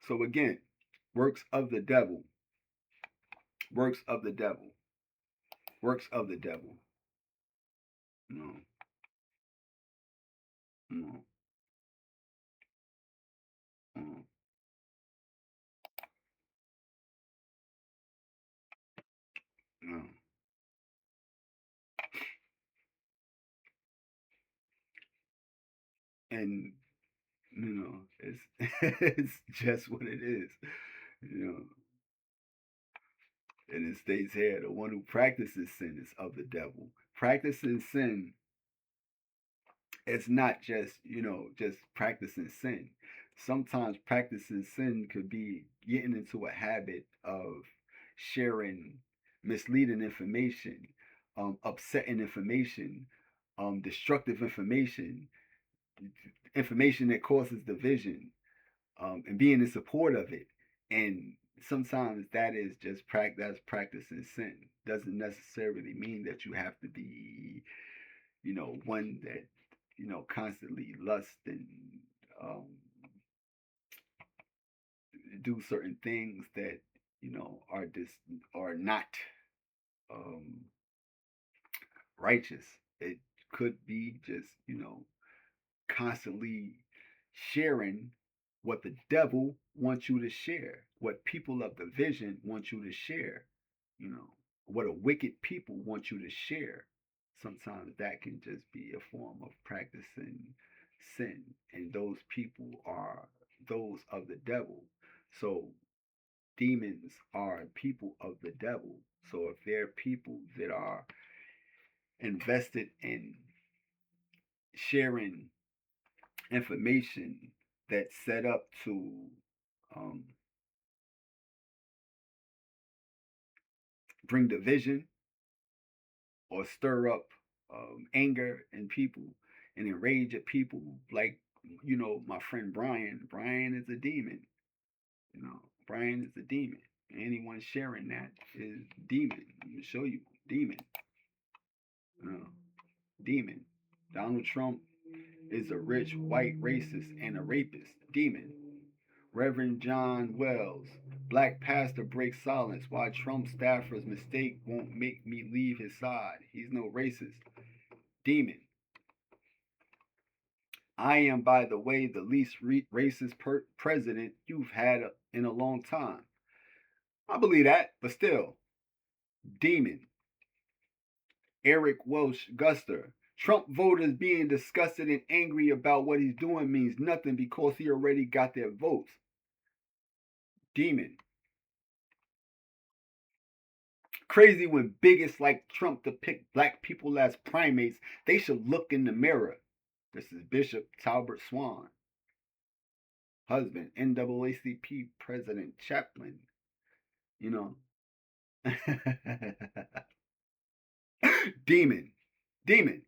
So again, works of the devil. Works of the devil. Works of the devil. You know? You know? You know? You know? And it's it's just what it is. You know, and it states here, the one who practices sin is of the devil. Practicing sin is not just practicing sin. Sometimes practicing sin could be getting into a habit of sharing misleading information, upsetting information, destructive information that causes division, and being in support of it. And sometimes that is just that's practicing sin. Doesn't necessarily mean that you have to be, one that constantly lust and um, do certain things that are not um, righteous. It could be just constantly sharing what the devil wants you to share, what people of the vision want you to share, you know, what a wicked people want you to share. Sometimes that can just be a form of practicing sin, and those people are those of the devil. So demons are people of the devil. So if they're people that are invested in sharing information that's set up to um, bring division or stir up anger in people and enrage at people, like my friend Brian. Brian is a demon. Brian is a demon. Anyone sharing that is demon. I'm gonna show you demon. Uh, demon. Donald Trump is a rich white racist and a rapist. Demon. Reverend John Wells, black pastor breaks silence why Trump staffer's mistake won't make me leave his side. He's no racist. Demon. I am, by the way, the least racist president you've had in a long time. I believe that, but still. Demon. Eric Welsh Guster. Trump voters being disgusted and angry about what he's doing means nothing because he already got their votes. Demon. Crazy when bigots like Trump depict black people as primates. They should look in the mirror. This is Bishop Talbert Swan, husband, NAACP president, chaplain. You know, demon, demon.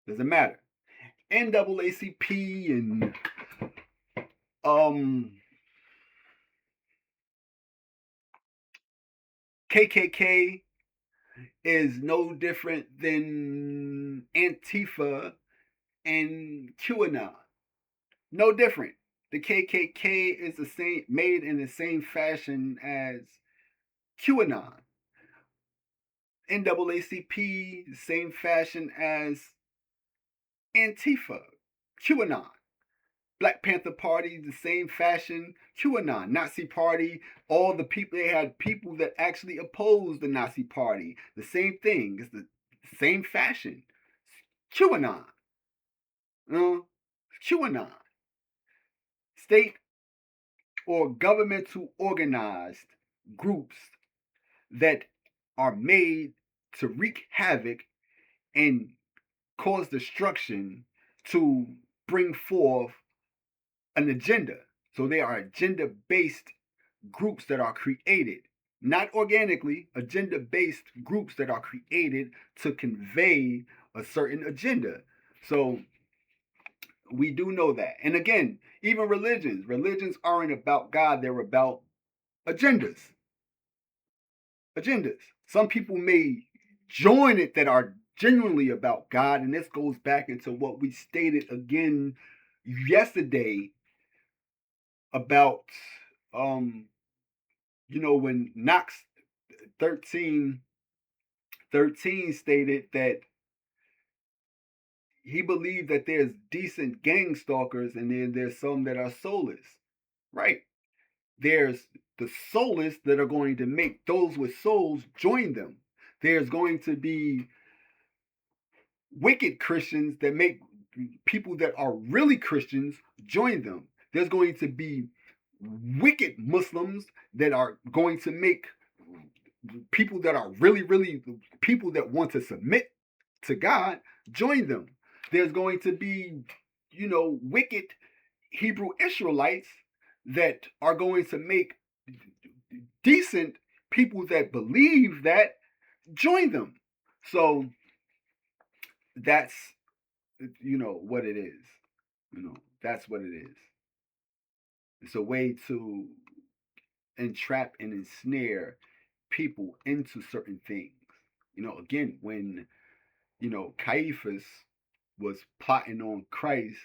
Doesn't matter. NAACP and KKK is no different than Antifa and QAnon. No different. The KKK is the same, made in the same fashion as QAnon. NAACP, the same fashion as Antifa, QAnon. Black Panther Party, the same fashion, QAnon, Nazi Party, all the people, they had people that actually opposed the Nazi Party. The same thing, it's the same fashion. QAnon, QAnon. State or governmental organized groups that are made to wreak havoc and cause destruction to bring forth an agenda. So they are agenda based groups that are created, not organically, agenda based groups that are created to convey a certain agenda. So we do know that. And again, even religions aren't about God, they're about agendas. Agendas. Some people may join it that are genuinely about God, and this goes back into what we stated again yesterday about when Knox 13:13 stated that he believed that there's decent gang stalkers and then there's some that are soulless. Right. There's the soulless that are going to make those with souls join them. There's going to be wicked Christians that make people that are really Christians join them. There's going to be wicked Muslims that are going to make people that are really, really people that want to submit to God join them. There's going to be, wicked Hebrew Israelites that are going to make decent people that believe that join them. So that's what it is. That's what it is. It's a way to entrap and ensnare people into certain things. Again, when Caiaphas was plotting on Christ,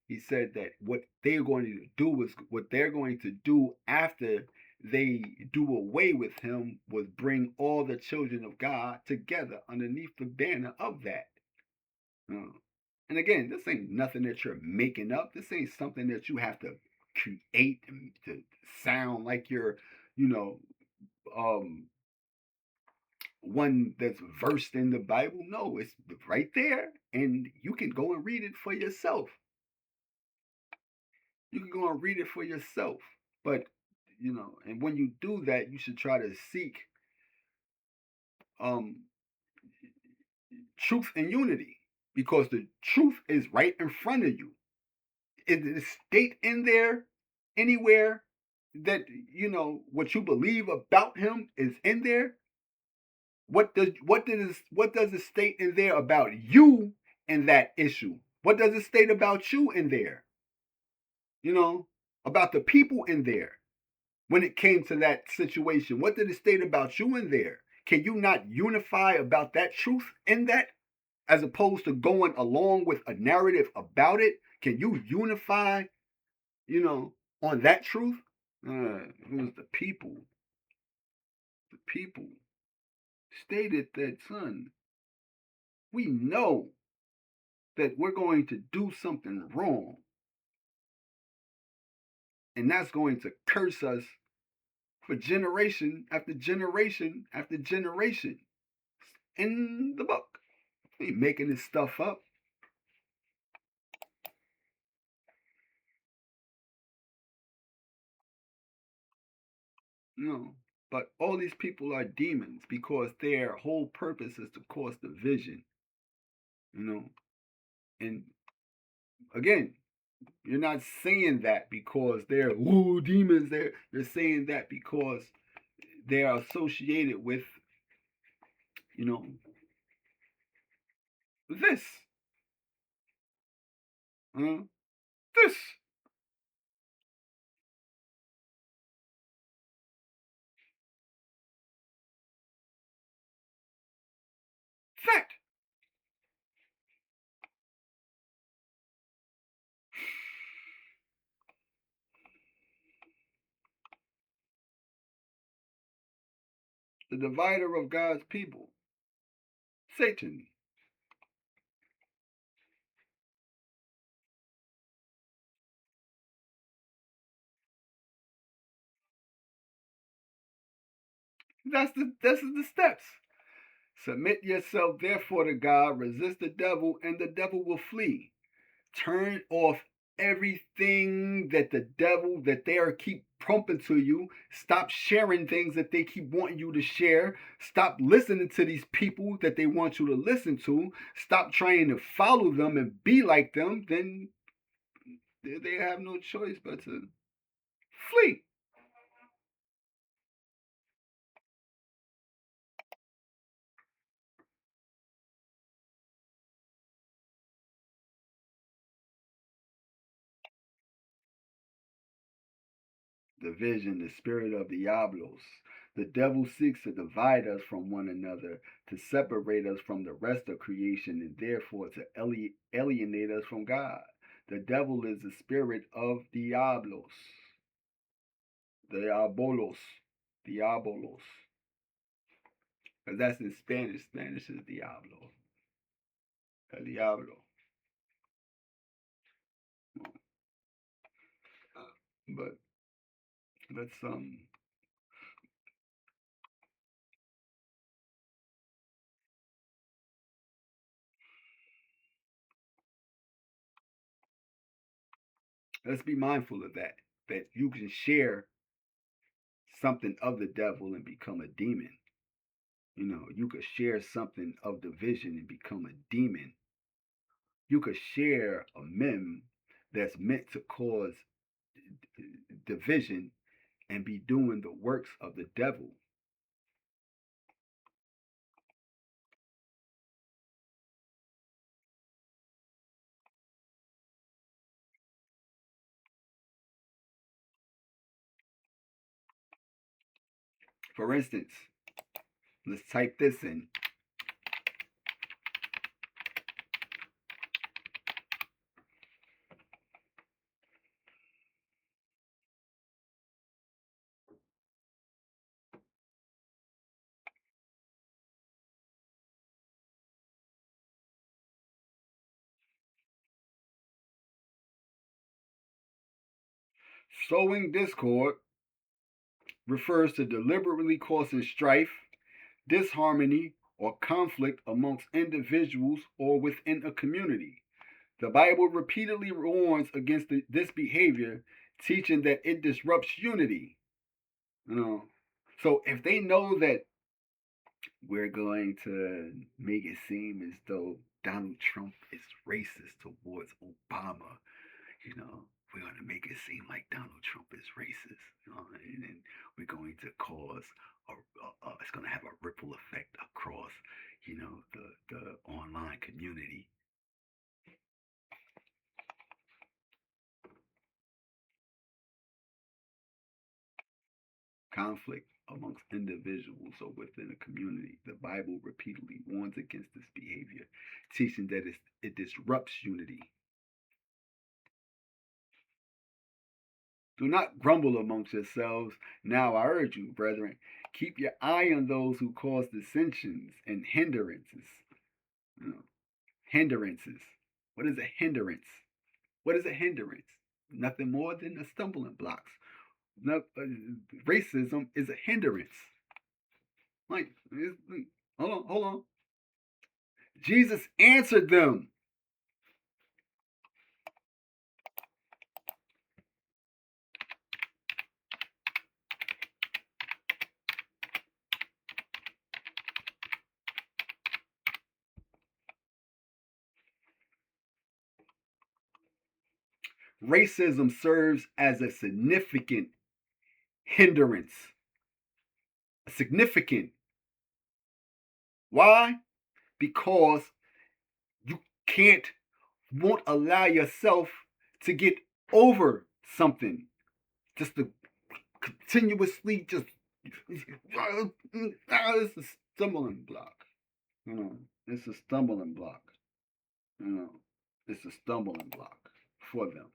he said that what they're going to do was what they're going to do after they do away with him was bring all the children of God together underneath the banner of that. And again, this ain't nothing that you're making up. This ain't something that you have to create and to sound like you're, you know, one that's versed in the Bible. No, it's right there, and you can go and read it for yourself. You can go and read it for yourself. But and when you do that, you should try to seek um truth and unity because the truth is right in front of you. Is it state in there anywhere that what you believe about him is in there? What does it state in there about you and that issue? What does it state about you in there? About the people in there when it came to that situation. What did it state about you in there? Can you not unify about that truth in that as opposed to going along with a narrative about it? Can you unify, on that truth? It was the people. The people stated that, son, we know that we're going to do something wrong. And that's going to curse us for generation after generation after generation. In the book. We ain't making this stuff up. No. But all these people are demons because their whole purpose is to cause division. And again, you're not saying that because they're demons. You're saying that because they are associated with, you know, this. This. Fact. The divider of God's people, Satan. That's the steps. Submit yourself therefore to God, resist the devil, and the devil will flee. Turn off everything that the devil that they are keep pumping to you. Stop sharing things that they keep wanting you to share. Stop listening to these people that they want you to listen to. Stop trying to follow them and be like them. Then they have no choice but to flee. Division, the spirit of Diablos. The devil seeks to divide us from one another, to separate us from the rest of creation, and therefore to alienate us from God. The devil is the spirit of Diablos. Diabolos. Diabolos. Because that's in Spanish. Spanish is Diablo. El Diablo. But let's let's be mindful of that. That you can share something of the devil and become a demon. You could share something of division and become a demon. You could share a meme that's meant to cause division and be doing the works of the devil. For instance, let's type this in. Sowing discord refers to deliberately causing strife, disharmony, or conflict amongst individuals or within a community. The Bible repeatedly warns against this behavior, teaching that it disrupts unity. You know, so if they know that we're going to make it seem as though Donald Trump is racist towards Obama, we're going to make it seem like Donald Trump is racist, and then we're going to cause it's going to have a ripple effect across, the online community. Conflict amongst individuals or within a community. The Bible repeatedly warns against this behavior, teaching that it disrupts unity. Do not grumble amongst yourselves. Now I urge you, brethren, keep your eye on those who cause dissensions and hindrances. Hindrances. What is a hindrance? What is a hindrance? Nothing more than a stumbling blocks. No, racism is a hindrance. Like, hold on. Jesus answered them. Racism serves as a significant hindrance. Significant. Why? Because you won't allow yourself to get over something. Just to continuously it's a stumbling block. It's a stumbling block. You know, it's a stumbling block for them.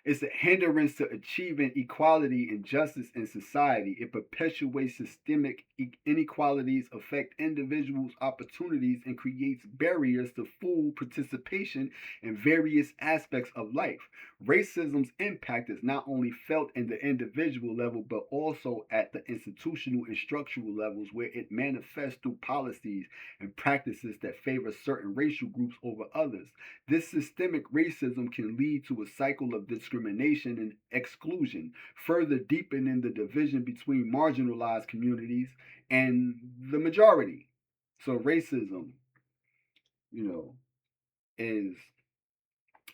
It's a hindrance to achieving equality and justice in society. It perpetuates systemic inequalities, affect individuals' opportunities, and creates barriers to full participation in various aspects of life. Racism's impact is not only felt in the individual level, but also at the institutional and structural levels, where it manifests through policies and practices that favor certain racial groups over others. This systemic racism can lead to a cycle of discrimination and exclusion, further deepening the division between marginalized communities and the majority. So racism, you know, is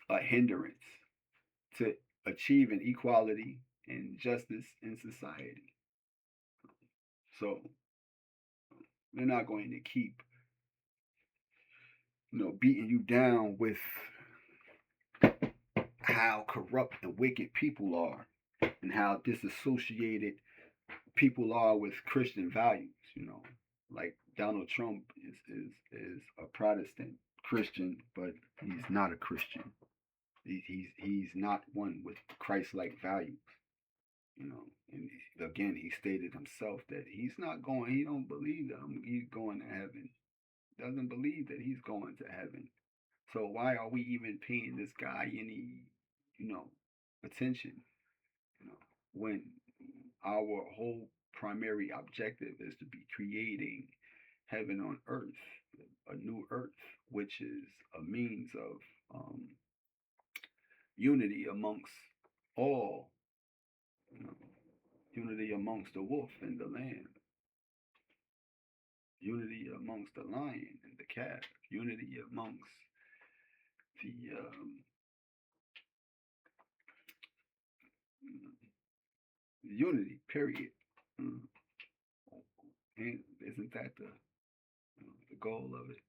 a hindrance to achieving equality and justice in society. So we're not going to keep, beating you down with how corrupt and wicked people are and how disassociated people are with Christian values. Like Donald Trump is a Protestant Christian, but he's not a Christian. He's not one with Christ-like values. And again, he stated himself that he's not going. He don't believe that he's going to heaven. Doesn't believe that he's going to heaven. So why are we even paying this guy any, you know, attention? When our whole primary objective is to be creating heaven on earth, a new earth, which is a means of unity amongst all, you know, unity amongst the wolf and the lamb, unity amongst the lion and the calf, unity amongst the unity, period. Mm. And isn't that the goal of it?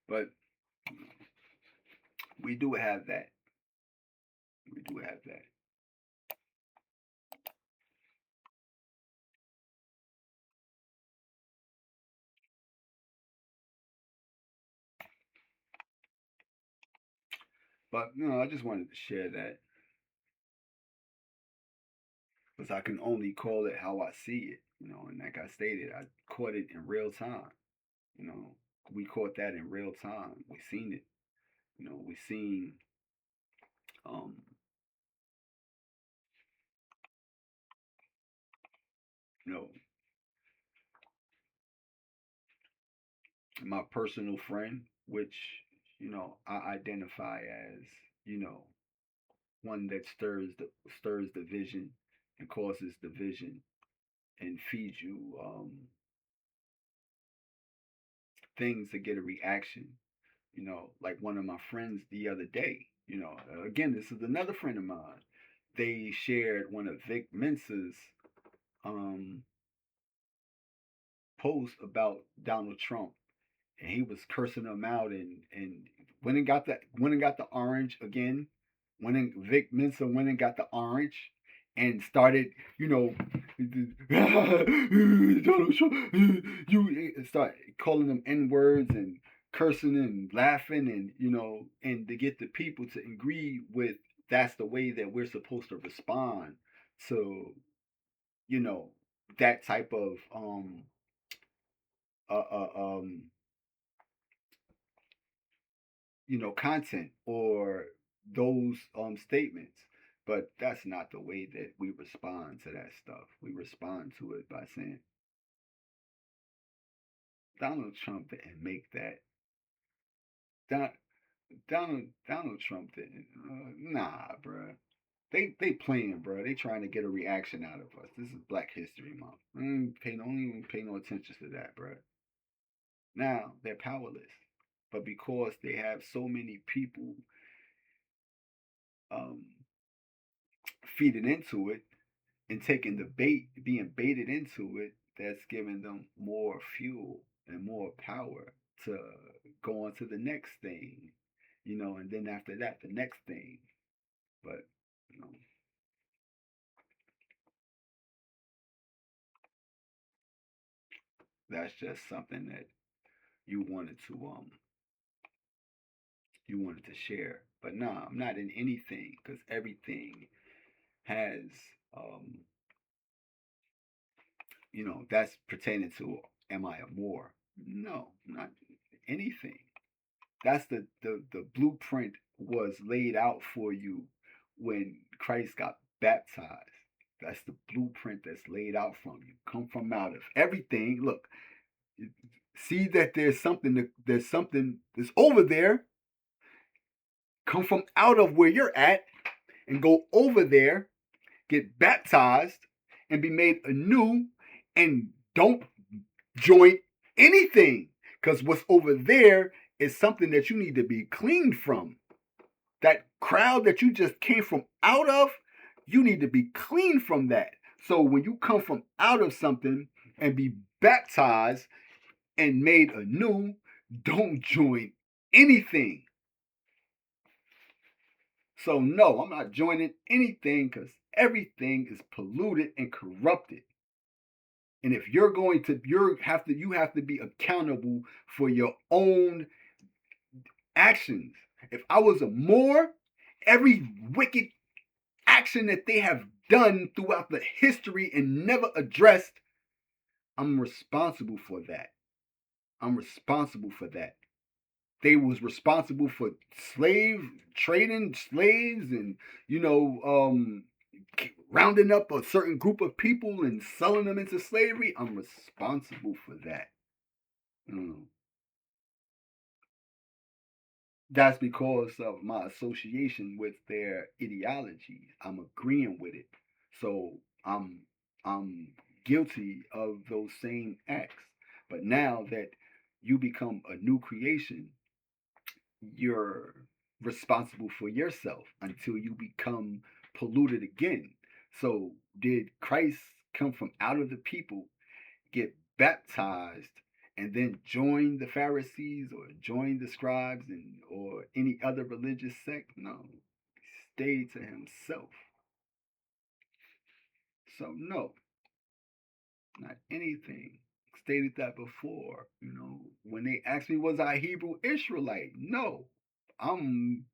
But we do have that. We do have that. But I just wanted to share that because I can only call it how I see it. And like I stated, I caught it in real time. You know, we caught that in real time. We seen it. We seen um, you know, my personal friend, which I identify as you know one that stirs division and causes division and feeds you things to get a reaction. Like one of my friends the other day. Again, this is another friend of mine. They shared one of Vic Mensa's um, posts about Donald Trump, and he was cursing him out, and went and got the orange again. Vic Mensa went and got the orange and started, Donald Trump, you start calling them N words and cursing and laughing, and and to get the people to agree with that's the way that we're supposed to respond to you know that type of uh, uh um content or those statements. But that's not the way that we respond to that stuff. We respond to it by saying Donald Trump didn't make that. Don, Donald Trump didn't. Nah, bro. They playing, bro. They trying to get a reaction out of us. This is Black History Month. Don't even pay no attention to that, bro. Now they're powerless, but because they have so many people um, feeding into it and taking the bait, being baited into it, that's giving them more fuel and more power to go on to the next thing, and then after that, the next thing. But, you know, that's just something that you wanted to share. But nah, I'm not in anything because everything has um that's pertaining to, am I a more? No, not anything. That's the blueprint was laid out for you when Christ got baptized. That's the blueprint that's laid out from you. Come from out of everything. Look, see that there's something that's over there. Come from out of where you're at and go over there, get baptized, and be made anew, and don't join anything. Because what's over there is something that you need to be cleaned from. That crowd that you just came from out of, you need to be clean from that. So when you come from out of something and be baptized and made anew, don't join anything. So no, I'm not joining anything because everything is polluted and corrupted. And if you're going to, you have to be accountable for your own actions. If I was a Moor, every wicked action that they have done throughout the history and never addressed, I'm responsible for that. I'm responsible for that. They was responsible for trading slaves, and you know, rounding up a certain group of people and selling them into slavery. I'm responsible for that. Mm. That's because of my association with their ideologies. I'm agreeing with it. So I'm guilty of those same acts. But now that you become a new creation, you're responsible for yourself until you become polluted again. So did Christ come from out of the people, get baptized, and then join the Pharisees or join the scribes and or any other religious sect? No, he stayed to himself. So no, not anything. Stated that before. When they asked me, was I Hebrew Israelite? No, I'm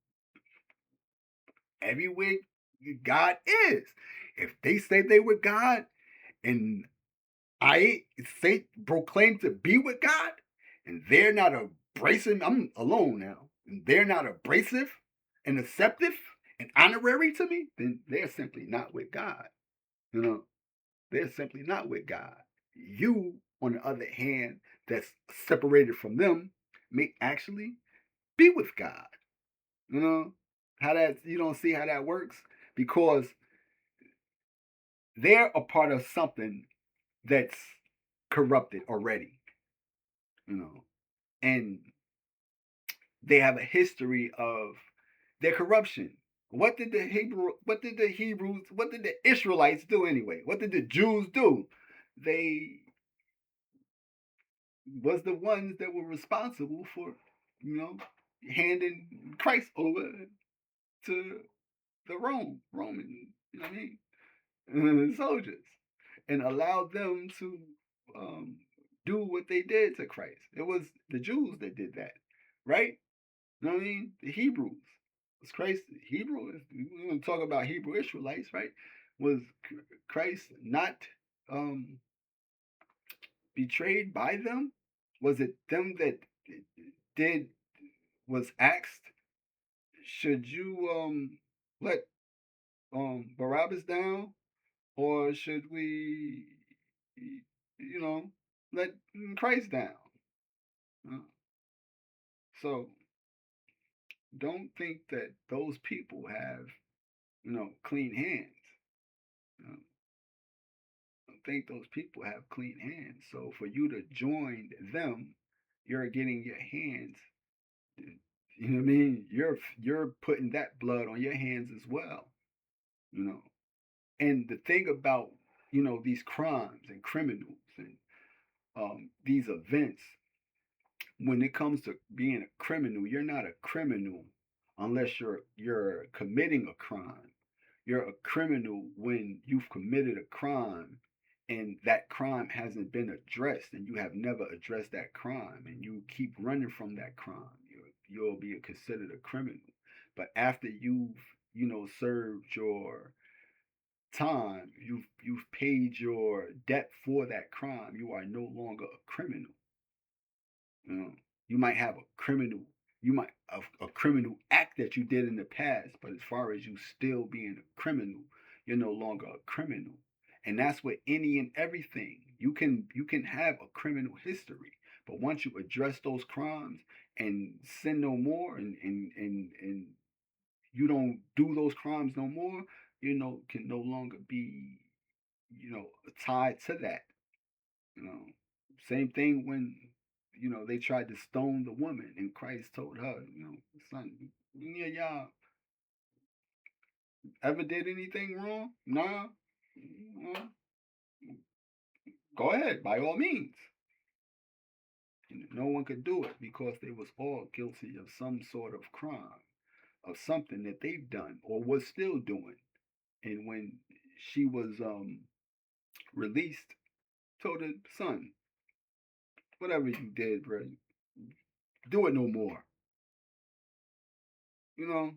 everywhere God is. If they say they were God and I say proclaim to be with God, and they're not abrasive. I'm alone now, and they're not abrasive and acceptive and honorary to me, then they're simply not with God. You know, they're simply not with God. You, on the other hand, that's separated from them, may actually be with God. You know how that you don't see how that works because they're a part of something that's corrupted already. You know, and they have a history of their corruption. What did the Hebrews, what did the Israelites do anyway? What did the Jews do? They was the ones that were responsible for, you know, handing Christ over to the Roman, you know what I mean, soldiers, and allowed them to um, do what they did to Christ. It was the Jews that did that, right? You know what I mean? The Hebrews. Was Christ Hebrew? We're going to talk about Hebrew Israelites, right? Was Christ not um, betrayed by them? Was it them that did was asked, should you let Barabbas down, or should we, let Christ down? Uh, so don't think that those people have clean hands. Uh, think those people have clean hands. So for you to join them, you're getting your hands. You know what I mean? You're putting that blood on your hands as well. You know. And the thing about these crimes and criminals and these events, when it comes to being a criminal, you're not a criminal unless you're committing a crime. You're a criminal when you've committed a crime and that crime hasn't been addressed, and you have never addressed that crime, and you keep running from that crime, you'll be considered a criminal. But after you've, served your time, you've paid your debt for that crime, you are no longer a criminal. You know, you might have a criminal, you might a criminal act that you did in the past, but as far as you still being a criminal, you're no longer a criminal. And that's with any and everything. You can have a criminal history, but once you address those crimes and sin no more, and you don't do those crimes no more, can no longer be, tied to that. You know, same thing when they tried to stone the woman, and Christ told her, son, yeah, y'all ever did anything wrong? Nah. Well, go ahead, by all means. And no one could do it because they was all guilty of some sort of crime, of something that they've done or was still doing. And when she was released, told her son, whatever you did, bro, do it no more. You know,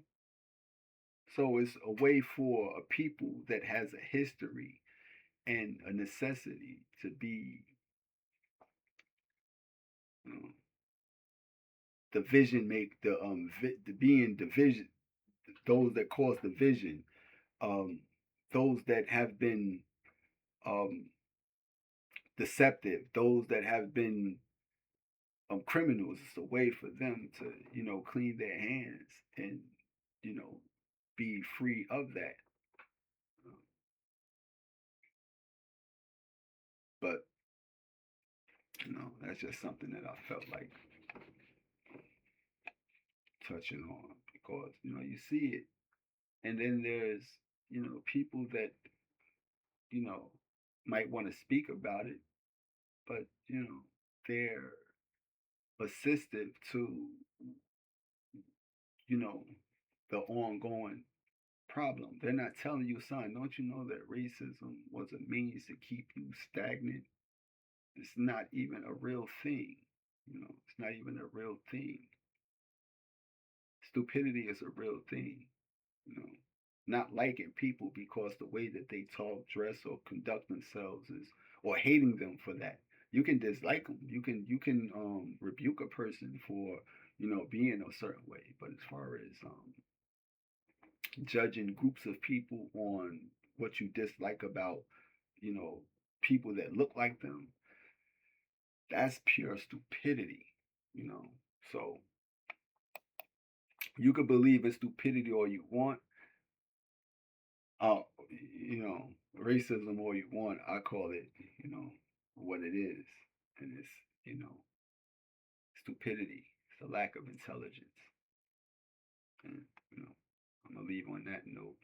so it's a way for a people that has a history and a necessity to be, you know, division make the being division, those that cause division, um those that have been um deceptive, those that have been criminals. It's a way for them to, clean their hands and, you know be free of that. But that's just something that I felt like touching on, because you see it, and then there's people that you know might want to speak about it, but they're assistive to you know the ongoing problem. They're not telling you, son, don't you know that racism was a means to keep you stagnant? It's not even a real thing. It's not even a real thing. Stupidity is a real thing. you know, Not liking people because the way that they talk, dress, or conduct themselves is, or hating them for that. You can dislike them. You can rebuke a person for being a certain way. But as far as judging groups of people on what you dislike about you know people that look like them, that's pure stupidity. You know, so you can believe it's stupidity all you want, uh, racism all you want. I call it, what it is, and it's, stupidity. It's a lack of intelligence, and I'm gonna leave on that note.